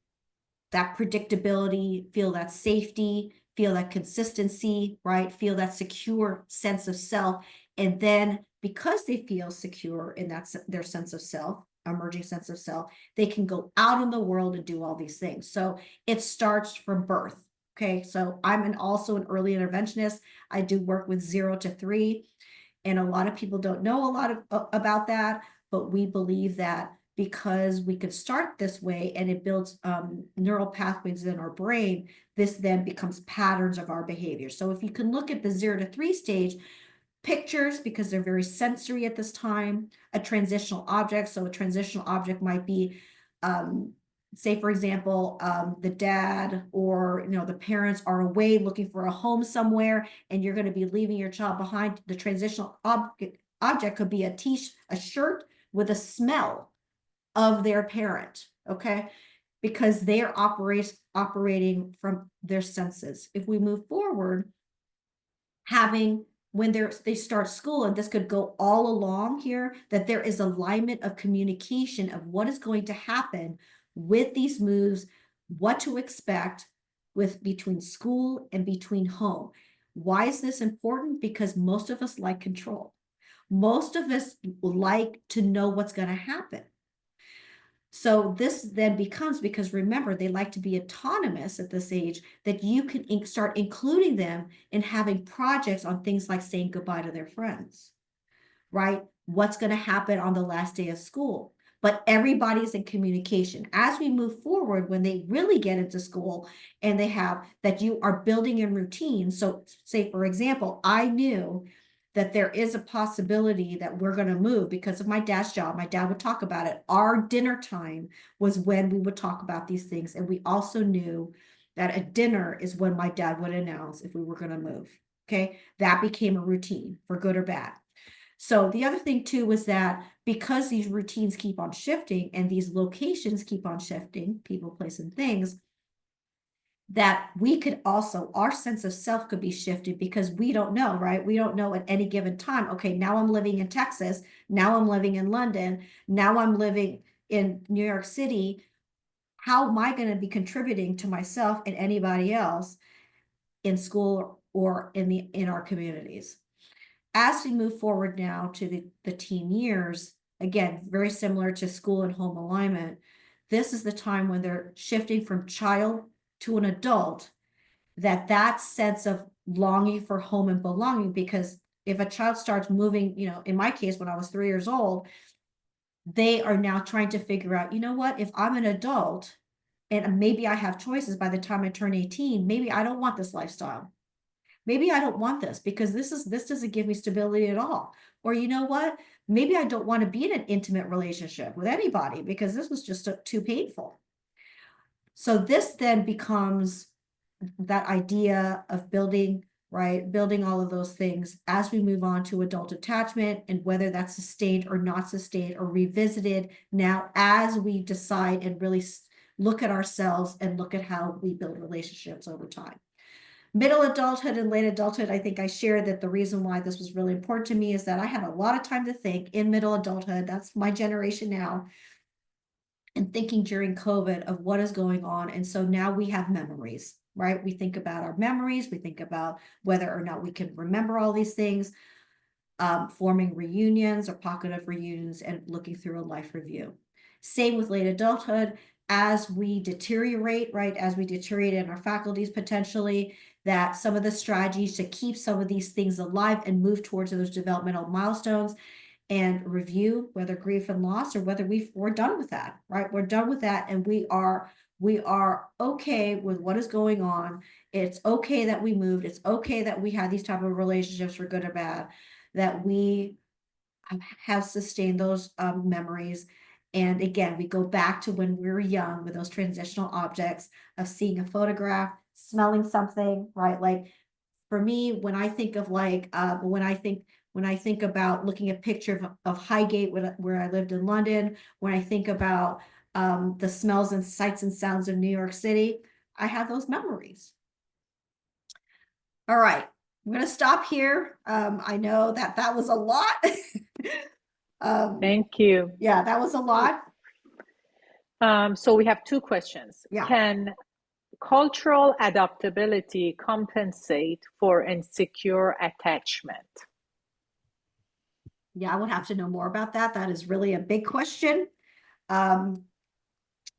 that predictability, feel that safety, feel that consistency, right? Feel that secure sense of self. And then because they feel secure in their sense of self, emerging sense of self, they can go out in the world and do all these things. So it starts from birth. Okay, so I'm also an early interventionist. I do work with 0 to 3, and a lot of people don't know a lot about that, but we believe that because we could start this way and it builds neural pathways in our brain, this then becomes patterns of our behavior. So if you can look at the 0 to 3 stage, pictures, because they're very sensory at this time, a transitional object. So a transitional object might be, say, for example, the dad or the parents are away looking for a home somewhere, and you're going to be leaving your child behind. The transitional object could be a shirt with a smell of their parent, okay? Because they are operating from their senses. If we move forward, when they start school, and this could go all along here, that there is alignment of communication of what is going to happen with these moves, what to expect between school and between home. Why is this important? Because most of us like control. Most of us like to know what's going to happen. So this then becomes, because remember, they like to be autonomous at this age, that you can start including them in having projects on things like saying goodbye to their friends, right? What's going to happen on the last day of school? But everybody's in communication. As we move forward, when they really get into school and they have that, you are building in routines. So say, for example, I knew that there is a possibility that we're going to move because of my dad's job. My dad would talk about it. Our dinner time was when we would talk about these things. And we also knew that a dinner is when my dad would announce if we were going to move. Okay. That became a routine, for good or bad. So the other thing too was that because these routines keep on shifting and these locations keep on shifting, people, place, and things, that we could also, our sense of self could be shifted because we don't know, right? We don't know at any given time, okay, now I'm living in Texas, now I'm living in London, now I'm living in New York City. How am I going to be contributing to myself and anybody else in school or in our communities? As we move forward now to the teen years, again, very similar to school and home alignment, this is the time when they're shifting from child to an adult, that sense of longing for home and belonging. Because if a child starts moving, in my case, when I was 3 years old, they are now trying to figure out, you know what, if I'm an adult and maybe I have choices by the time I turn 18, maybe I don't want this lifestyle. Maybe I don't want this because this doesn't give me stability at all. Or you know what? Maybe I don't want to be in an intimate relationship with anybody because this was just too painful. So this then becomes that idea of building, right? Building all of those things as we move on to adult attachment, and whether that's sustained or not sustained or revisited now as we decide and really look at ourselves and look at how we build relationships over time. Middle adulthood and late adulthood, I think I shared that the reason why this was really important to me is that I had a lot of time to think in middle adulthood. That's my generation now. And thinking during COVID of what is going on. And so now we have memories, right? We think about our memories. We think about whether or not we can remember all these things, forming reunions or pocket of reunions and looking through a life review. Same with late adulthood. As we deteriorate, right? As we deteriorate in our faculties potentially, that some of the strategies to keep some of these things alive and move towards those developmental milestones and review whether grief and loss or whether we're done with that, right? We're done with that, and we are okay with what is going on. It's okay that we moved. It's okay that we had these type of relationships for good or bad, that we have sustained those memories. And again, we go back to when we were young with those transitional objects of seeing a photograph, smelling something, right? Like for me, when I think of when I think about looking at picture of Highgate where I lived in London, when I think about the smells and sights and sounds of New York City, I have those memories. All right, I'm going to stop here. I know that was a lot. Thank you. Yeah, that was a lot. So we have 2 questions. Yeah. Can cultural adaptability compensate for insecure attachment? Yeah, I would have to know more about that. That is really a big question. Yeah,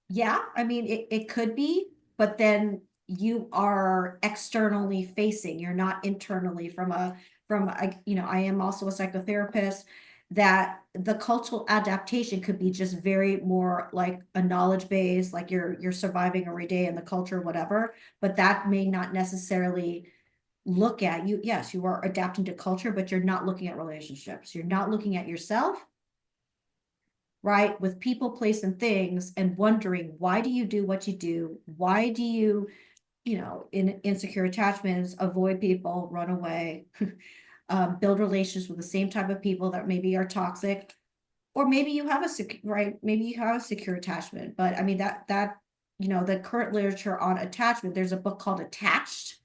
I mean, it could be, but then you are externally facing. You're not internally I am also a psychotherapist, that the cultural adaptation could be just very more like a knowledge base, like you're surviving every day in the culture, whatever, but that may not necessarily look at you. Yes, you are adapting to culture, but you're not looking at relationships. You're not looking at yourself, right? With people, place, and things, and wondering, why do you do what you do? Why do you, in insecure attachments, avoid people, run away, build relations with the same type of people that maybe are toxic, or maybe you have maybe you have a secure attachment. But I mean, that the current literature on attachment, there's a book called Attached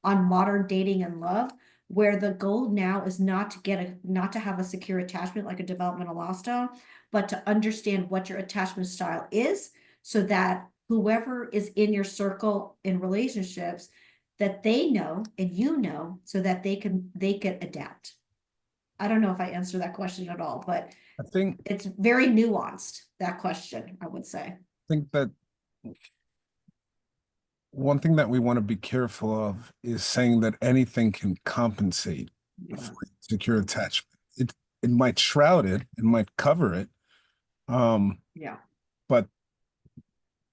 on modern dating and love, where the goal now is not to have a secure attachment like a developmental milestone, but to understand what your attachment style is, so that whoever is in your circle in relationships, that they know and so that they can adapt. I don't know if I answered that question at all, but I think it's very nuanced, that question, I would say. that one thing that we want to be careful of is saying that anything can compensate for secure attachment. It might shroud it, it might cover it. But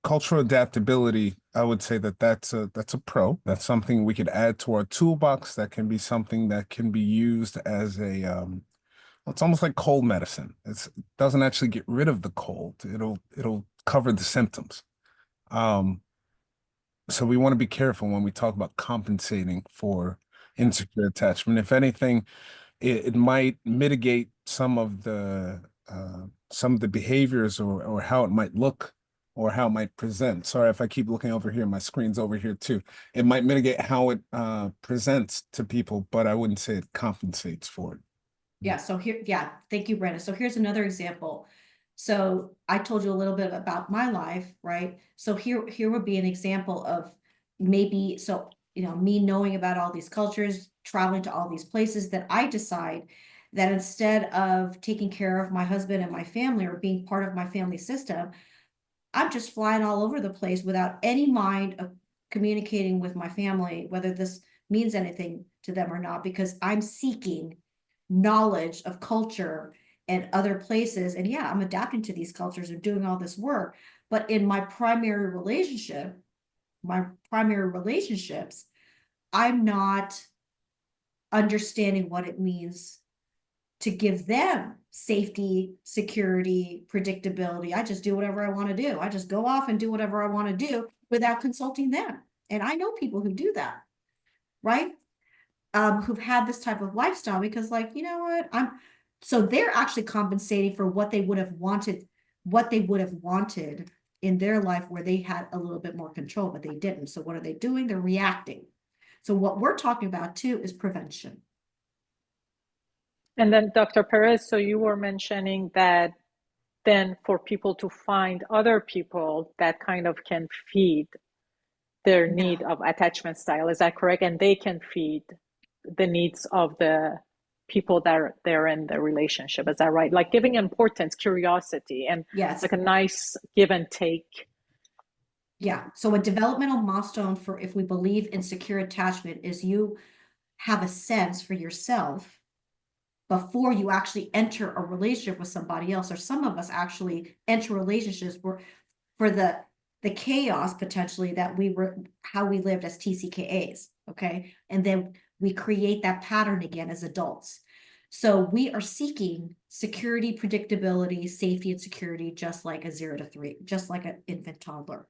cultural adaptability, I would say that's a pro. That's something we could add to our toolbox. That can be something that can be used as it's almost like cold medicine. It doesn't actually get rid of the cold. It'll cover the symptoms. So we want to be careful when we talk about compensating for insecure attachment. If anything, it might mitigate some of the behaviors or how it might look or how it might present. Sorry if I keep looking over here, my screen's over here too. It might mitigate how it presents to people, but I wouldn't say it compensates for it. Yeah, so thank you, Brenda. So here's another example. So I told you a little bit about my life, right? So here would be an example of maybe, me knowing about all these cultures, traveling to all these places, that I decide that instead of taking care of my husband and my family or being part of my family system, I'm just flying all over the place without any mind of communicating with my family, whether this means anything to them or not, because I'm seeking knowledge of culture and other places. And yeah, I'm adapting to these cultures and doing all this work. But in my primary relationships, I'm not understanding what it means to give them safety, security, predictability. I just do whatever I want to do. I just go off and do whatever I want to do without consulting them. And I know people who do that, right? Who've had this type of lifestyle because, like, you know what, so they're actually compensating for what they would have wanted in their life where they had a little bit more control, but they didn't. So what are they doing? They're reacting. So what we're talking about too is prevention. And then Dr. Perez, so you were mentioning that then for people to find other people that kind of can feed their need of attachment style, is that correct? And they can feed the needs of the people that they're in the relationship, is that right? Like giving importance, curiosity, and yes, like a nice give and take. Yeah. So a developmental milestone for if we believe in secure attachment is you have a sense for yourself before you actually enter a relationship with somebody else, or some of us actually enter relationships for the chaos potentially that we were, how we lived as TCKAs, okay? And then we create that pattern again as adults. So we are seeking security, predictability, safety, and security, just like a 0 to 3, just like an infant toddler.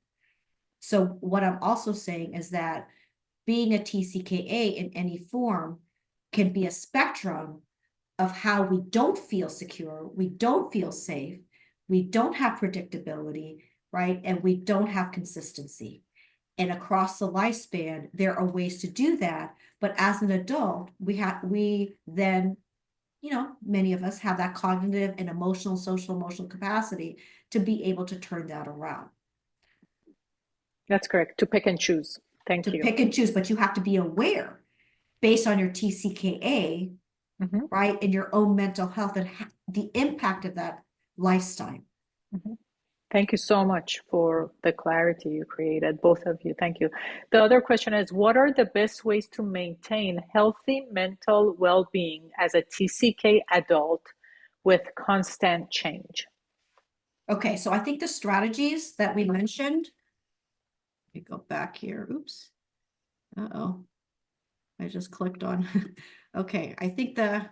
So what I'm also saying is that being a TCKA in any form can be a spectrum of how we don't feel secure, we don't feel safe, we don't have predictability, right? And we don't have consistency. And across the lifespan, there are ways to do that. But as an adult, we then, you know, many of us have that cognitive and emotional, social emotional capacity to be able to turn that around. That's correct. To pick and choose. Thank you. To pick and choose, but you have to be aware based on your TCKA, right, and your own mental health and the impact of that lifestyle. Thank you so much for the clarity you created, both of you. Thank you. The other question is, what are the best ways to maintain healthy mental well-being as a TCK adult with constant change? Okay, so I think the strategies that we mentioned, let me go back here. Oops. Uh-oh. I just clicked on. Okay, I think the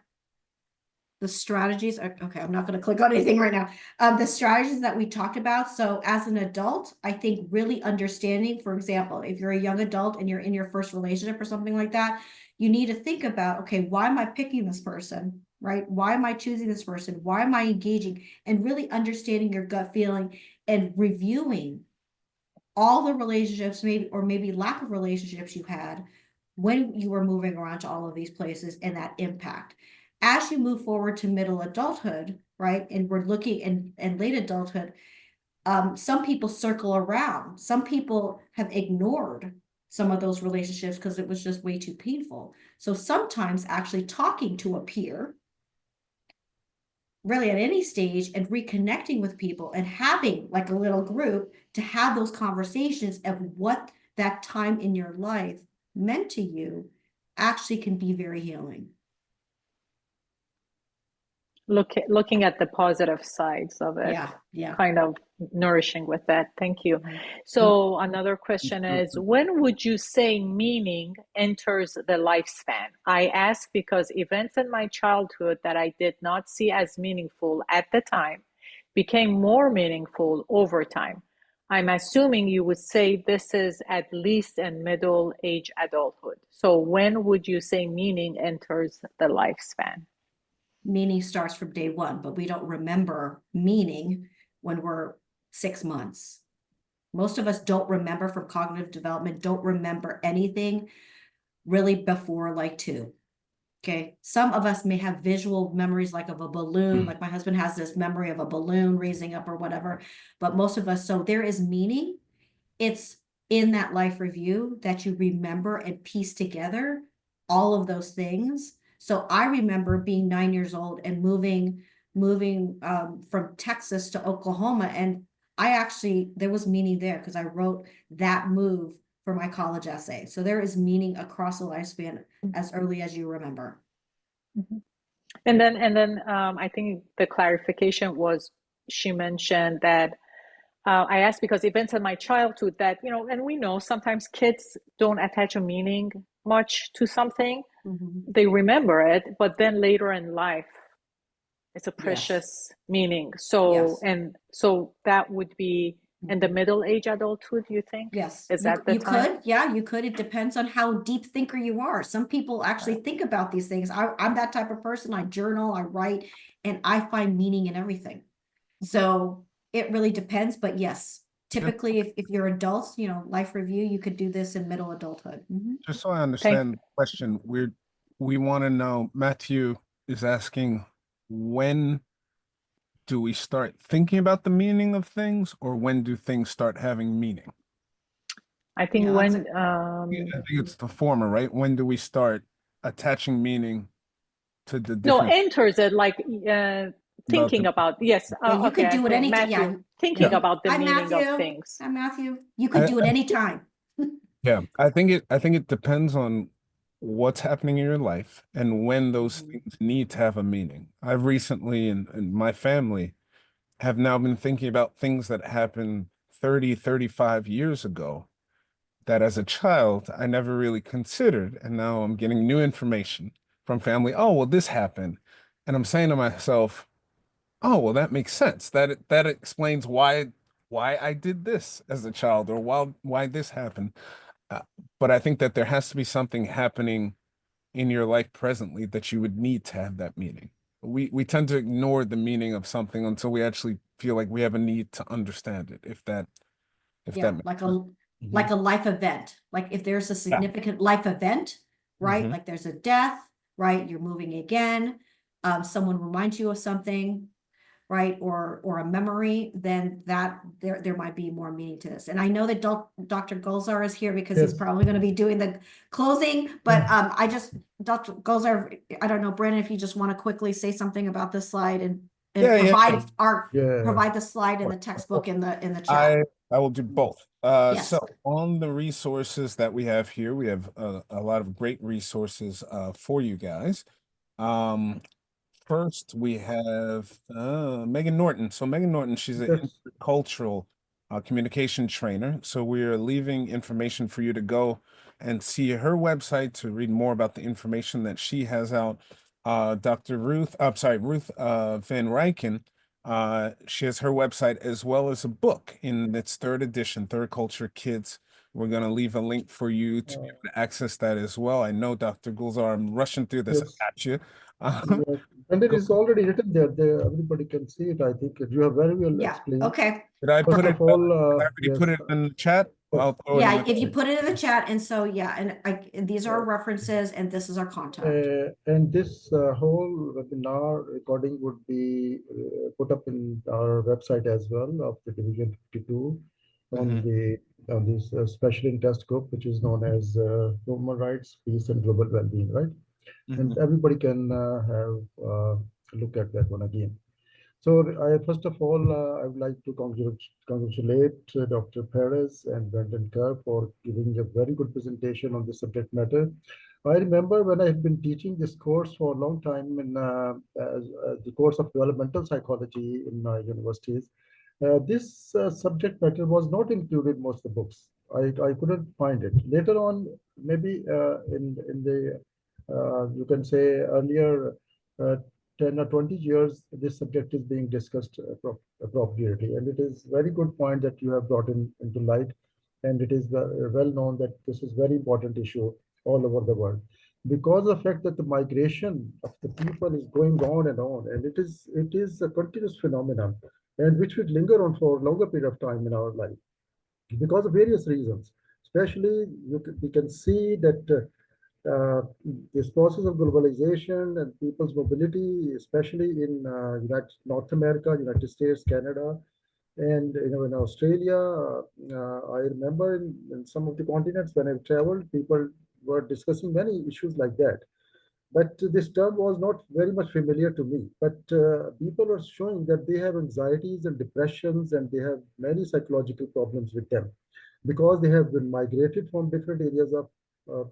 strategies are, okay, I'm not going to click on anything right now. The strategies that we talked about. So as an adult, I think really understanding, for example, if you're a young adult and you're in your first relationship or something like that, you need to think about, okay, why am I picking this person, right? Why am I choosing this person? Why am I engaging? And really understanding your gut feeling and reviewing all the relationships, maybe lack of relationships you had when you were moving around to all of these places and that impact. As you move forward to middle adulthood, right, and we're looking and late adulthood, some people circle around. Some people have ignored some of those relationships because it was just way too painful. So sometimes actually talking to a peer, really at any stage, and reconnecting with people and having like a little group to have those conversations of what that time in your life meant to you actually can be very healing. Looking at the positive sides of it, kind of nourishing with that. Thank you. So another question is, when would you say meaning enters the lifespan? I ask because events in my childhood that I did not see as meaningful at the time became more meaningful over time. I'm assuming you would say this is at least in middle age adulthood. So when would you say meaning enters the lifespan? Meaning starts from day one, but we don't remember meaning when we're 6 months. Most of us don't remember from cognitive development, don't remember anything really before like 2. Okay. Some of us may have visual memories like of a balloon, like my husband has this memory of a balloon raising up or whatever, but most of us, so there is meaning. It's in that life review that you remember and piece together all of those things. So I remember being 9 years old and moving from Texas to Oklahoma, and there was meaning there because I wrote that move for my college essay. So there is meaning across the lifespan as early as you remember. Mhm. And then I think the clarification was she mentioned that I asked because events in my childhood that, and we know sometimes kids don't attach a meaning much to something. They remember it, but then later in life, it's a precious meaning. So, and so that would be in the middle age adulthood, you think? Yes, Is that the time? could. Yeah, you could. It depends on how deep thinker you are. Some people actually think about these things. I'm that type of person. I journal, I write, and I find meaning in everything. So it really depends. But yes, typically if you're adults, life review, you could do this in middle adulthood. Just so I understand the question, we want to know, Matthew is asking, when do we start thinking about the meaning of things, or when do things start having meaning? I think I think it's the former, right? When do we start attaching meaning to the different? No, enters it like thinking about, yes. You could do it anytime. Matthew, thinking about the meaning Matthew. of things. Hi, Matthew. You could do it anytime. Yeah, I think it depends on what's happening in your life and when those things need to have a meaning. I've recently, in my family, have now been thinking about things that happened 30, 35 years ago that as a child I never really considered. And now I'm getting new information from family. Oh, well, this happened. And I'm saying to myself, oh, well, that makes sense. That explains why I did this as a child, or why this happened. But I think that there has to be something happening in your life presently that you would need to have that meaning. We tend to ignore the meaning of something until we actually feel like we have a need to understand it. If that like a life event. Like if there's a significant life event, right? Like there's a death, right? You're moving again. Someone reminds you of something, right? Or a memory, then there might be more meaning to this. And I know that Dr. Gulzar is here because he's probably going to be doing the closing, but Dr. Gulzar, I don't know, Brandon, if you just want to quickly say something about this slide and provide the slide in the textbook in the chat. I will do both. So on the resources that we have here, we have a lot of great resources for you guys. First, we have Megan Norton. So Megan Norton, she's an intercultural communication trainer. So we are leaving information for you to go and see her website to read more about the information that she has out. Ruth Van Ryken. She has her website as well as a book in its third edition, Third Culture Kids. We're going to leave a link for you to be able to access that as well. I know, Dr. Gulzar, I'm rushing through this. I got you. And it is already written there. Everybody can see it. I think you have very well explained. Okay. Did I put it? Put it in the chat. If you put it in the chat, and so and these are references, and this is our contact. And this whole webinar recording would be put up in our website as well of the Division 52 on this special interest group, which is known as Human Rights, Peace, and Global Wellbeing, right? And everybody can have a look at that one again. So first of all, I would like to congratulate Dr. Perez and Brandon Kerr for giving a very good presentation on this subject matter. I remember when I had been teaching this course for a long time in the course of developmental psychology in my universities. This subject matter was not included in most of the books. I couldn't find it. Later on, maybe in the you can say earlier 10 or 20 years, this subject is being discussed appropriately. And it is very good point that you have brought into light. And it is well known that this is very important issue all over the world. Because of the fact that the migration of the people is going on, and it is a continuous phenomenon, and which would linger on for a longer period of time in our life because of various reasons. Especially, we can see that this process of globalization and people's mobility, especially in North America, United States, Canada, and in Australia. I remember in some of the continents when I've traveled, people were discussing many issues like that. but this term was not very much familiar to me. But people are showing that they have anxieties and depressions, and they have many psychological problems with them because they have been migrated from different areas of uh,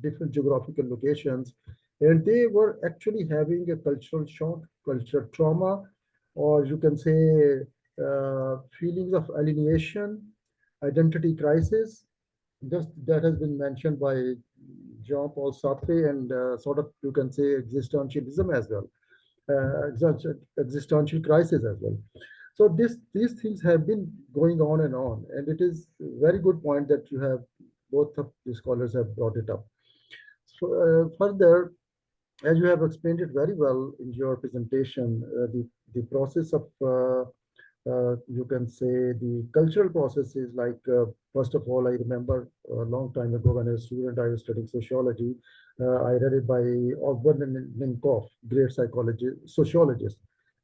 different geographical locations, and they were actually having a cultural shock, cultural trauma, or you can say feelings of alienation, identity crisis. Just that has been mentioned by Jean-Paul Sartre, and sort of you can say existentialism as well, existential crisis as well. So these things have been going on, and it is a very good point that you have both of the scholars have brought it up. So further, as you have explained it very well in your presentation, the process of you can say the cultural processes like first of all, I remember a long time ago when I was a student, I was studying sociology. I read it by Ogburn Ninkoff, great sociologist,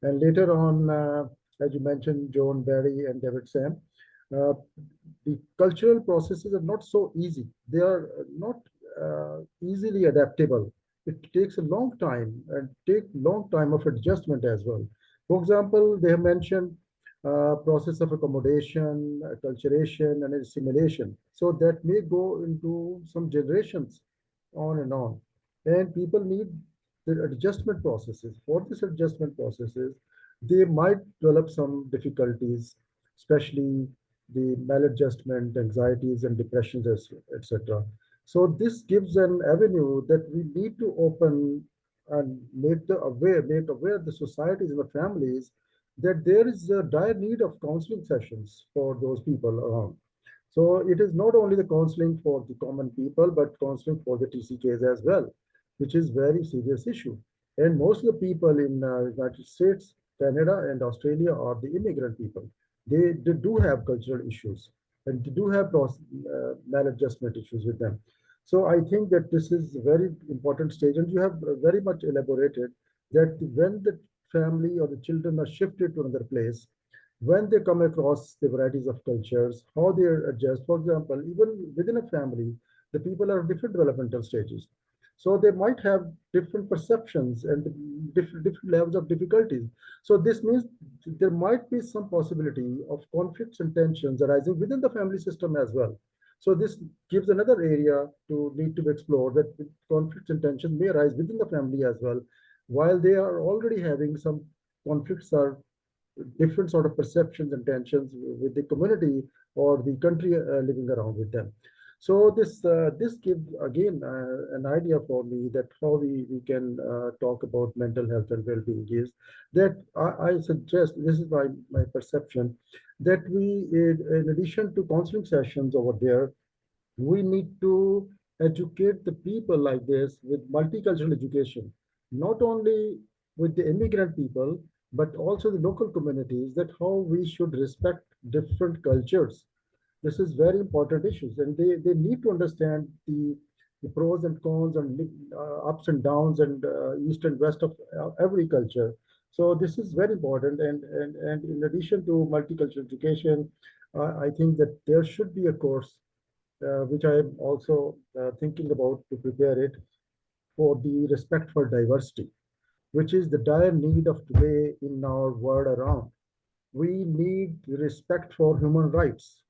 and later on, as you mentioned, John Barry and David Sam. Uh, the cultural processes are not so easy. They are not easily adaptable. It takes a long time and take long time of adjustment as well. For example, they have mentioned process of accommodation, acculturation, and assimilation. So that may go into some generations on and on. And people need the adjustment processes. For this adjustment processes, they might develop some difficulties, especially the maladjustment, anxieties, and depressions, etc. So this gives an avenue that we need to open and make aware the societies and the families that there is a dire need of counseling sessions for those people around. So it is not only the counseling for the common people, but counseling for the TCKs as well, which is very serious issue. And most of the people in United States, Canada, and Australia are the immigrant people. They do have cultural issues, and they do have maladjustment issues with them. So I think that this is a very important stage, and you have very much elaborated that when the family or the children are shifted to another place, when they come across the varieties of cultures, how they adjust. For example, even within a family, the people are different developmental stages. So they might have different perceptions and different levels of difficulties. So this means there might be some possibility of conflicts and tensions arising within the family system as well. So this gives another area to need to be explored, that conflicts and tensions may arise within the family as well, while they are already having some conflicts or different sort of perceptions and tensions with the community or the country living around with them. So this gives again an idea for me that how we can talk about mental health and well-being is that I suggest, this is my perception, that we in addition to counseling sessions over there, we need to educate the people like this with multicultural education, not only with the immigrant people, but also the local communities, that how we should respect different cultures. This is very important issues, and they need to understand the pros and cons and ups and downs and east and west of every culture. So this is very important, and in addition to multicultural education, I think that there should be a course which I am also thinking about to prepare it, for the respect for diversity, which is the dire need of today in our world around. We need respect for human rights,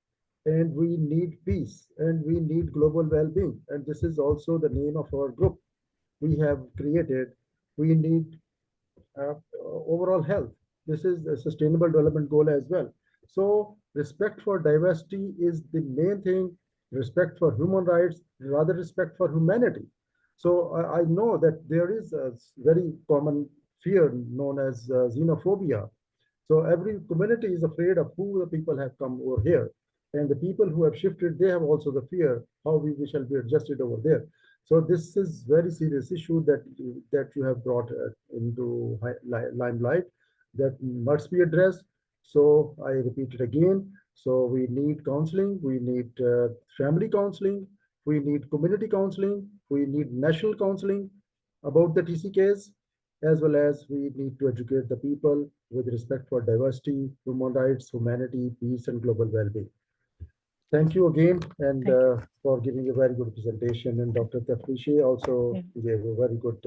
and we need peace, and we need global well-being. And this is also the name of our group we have created. We need overall health. This is a sustainable development goal as well. So respect for diversity is the main thing, respect for human rights, rather respect for humanity. So I know that there is a very common fear known as xenophobia. So every community is afraid of who the people have come over here. And the people who have shifted, they have also the fear how we shall be adjusted over there. So this is very serious issue that you have brought into limelight that must be addressed. So I repeat it again. So we need counseling, we need family counseling, we need community counseling, we need national counseling about the TCKs, as well as we need to educate the people with respect for diversity, human rights, humanity, peace, and global well-being. Thank you again, and Thank you. for giving a very good presentation. And Dr. Patricia also Yeah. gave a very good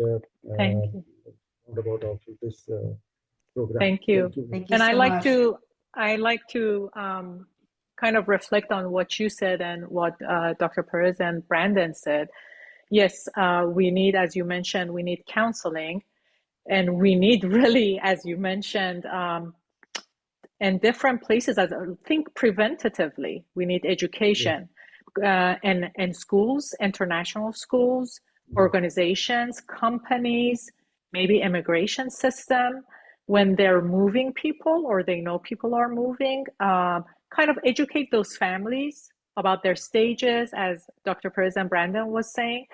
Thank you. roundabout of this program. Thank you. Thank you. Thank you And so much. I like to kind of reflect on what you said and what Dr. Perez and Brandon said. Yes, we need, as you mentioned, we need counseling, and we need really, as you mentioned, in different places. As think preventatively, we need education, and schools, international schools, organizations, companies, maybe immigration system, when they're moving people or they know people are moving, kind of educate those families about their stages, as Dr. Perez and Brandon was saying,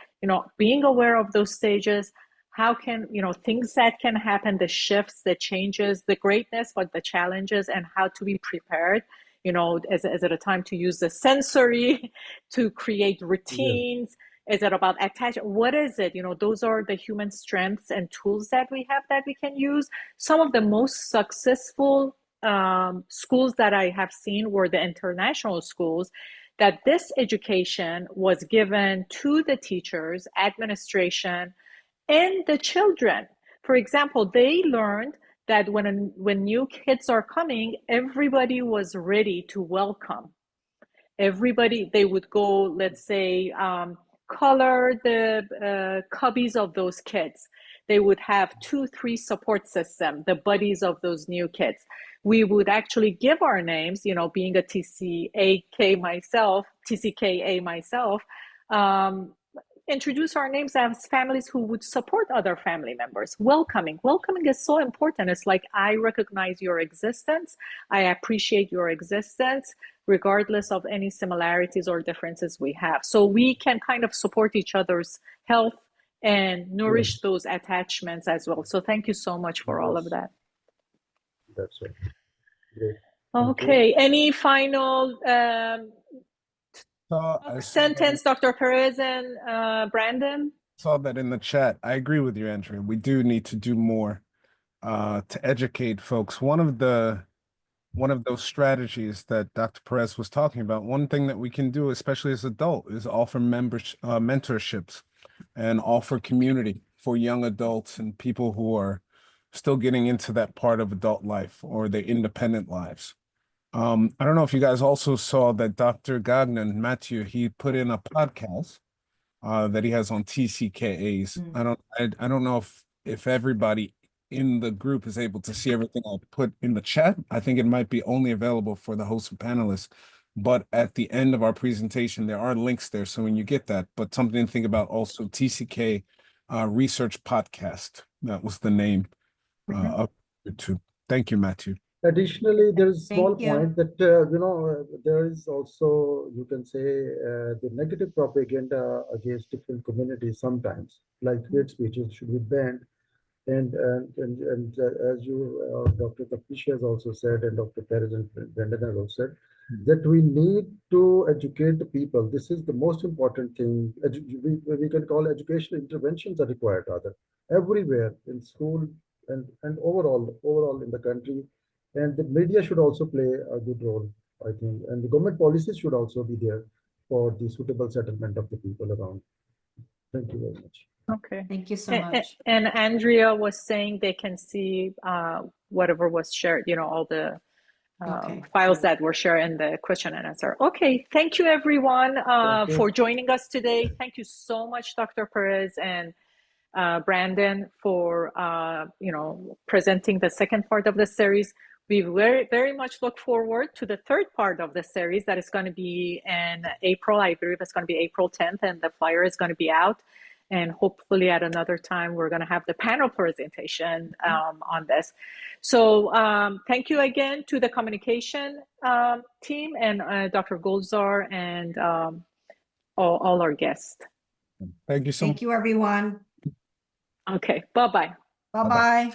being aware of those stages, how can, things that can happen, the shifts, the changes, the greatness, but the challenges, and how to be prepared, is it a time to use the sensory to create routines? Is it about attachment? What is it? Those are the human strengths and tools that we have that we can use. Some of the most successful schools that I have seen were the international schools, that this education was given to the teachers, administration, and the children. For example, they learned that when new kids are coming, everybody was ready to welcome. Everybody, they would go, let's say, color the cubbies of those kids. They would have 2-3 support system, the buddies of those new kids. We would actually give our names, being a TCKA myself, introduce our names as families who would support other family members. Welcoming is so important. It's like, I recognize your existence, I appreciate your existence, regardless of any similarities or differences we have, so we can kind of support each other's health and nourish those attachments as well. So thank you so much for all of that. That's it. Great. Okay, any final sentence, Dr. Perez and Brandon? Saw that in the chat. I agree with you, Andrea. We do need to do more to educate folks. One of those strategies that Dr. Perez was talking about, one thing that we can do, especially as adult, is offer mentorships and offer community for young adults and people who are still getting into that part of adult life or their independent lives. I don't know if you guys also saw that Dr. Gagnon, Matthew, he put in a podcast that he has on TCKAs. I don't know if everybody in the group is able to see everything I put in the chat. I think it might be only available for the hosts and panelists, but at the end of our presentation, there are links there. So when you get that, but something to think about also, TCK Research Podcast. That was the name of YouTube. Thank you, Matthew. Additionally, there is a small Thank you. point that, there is also, you can say, the negative propaganda against different communities sometimes, like hate speeches should be banned. And as you, Dr. Patricia has also said, and Dr. Perez and Brendan has also said, that we need to educate the people. This is the most important thing. We can call educational interventions are required, rather, everywhere in school and overall in the country. And the media should also play a good role, I think. And the government policies should also be there for the suitable settlement of the people around. Thank you very much. Okay. Thank you so much. And Andrea was saying they can see whatever was shared, all the files that were shared in the question and answer. Okay, thank you everyone for joining us today. Thank you so much, Dr. Perez and Brandon, for presenting the second part of the series. We very, very much look forward to the third part of the series that is going to be in April. I believe it's going to be April 10th, and the flyer is going to be out. And hopefully at another time, we're going to have the panel presentation on this. So thank you again to the communication team and Dr. Golzar and all our guests. Thank you so much. Thank you, everyone. Okay, bye-bye. Bye-bye.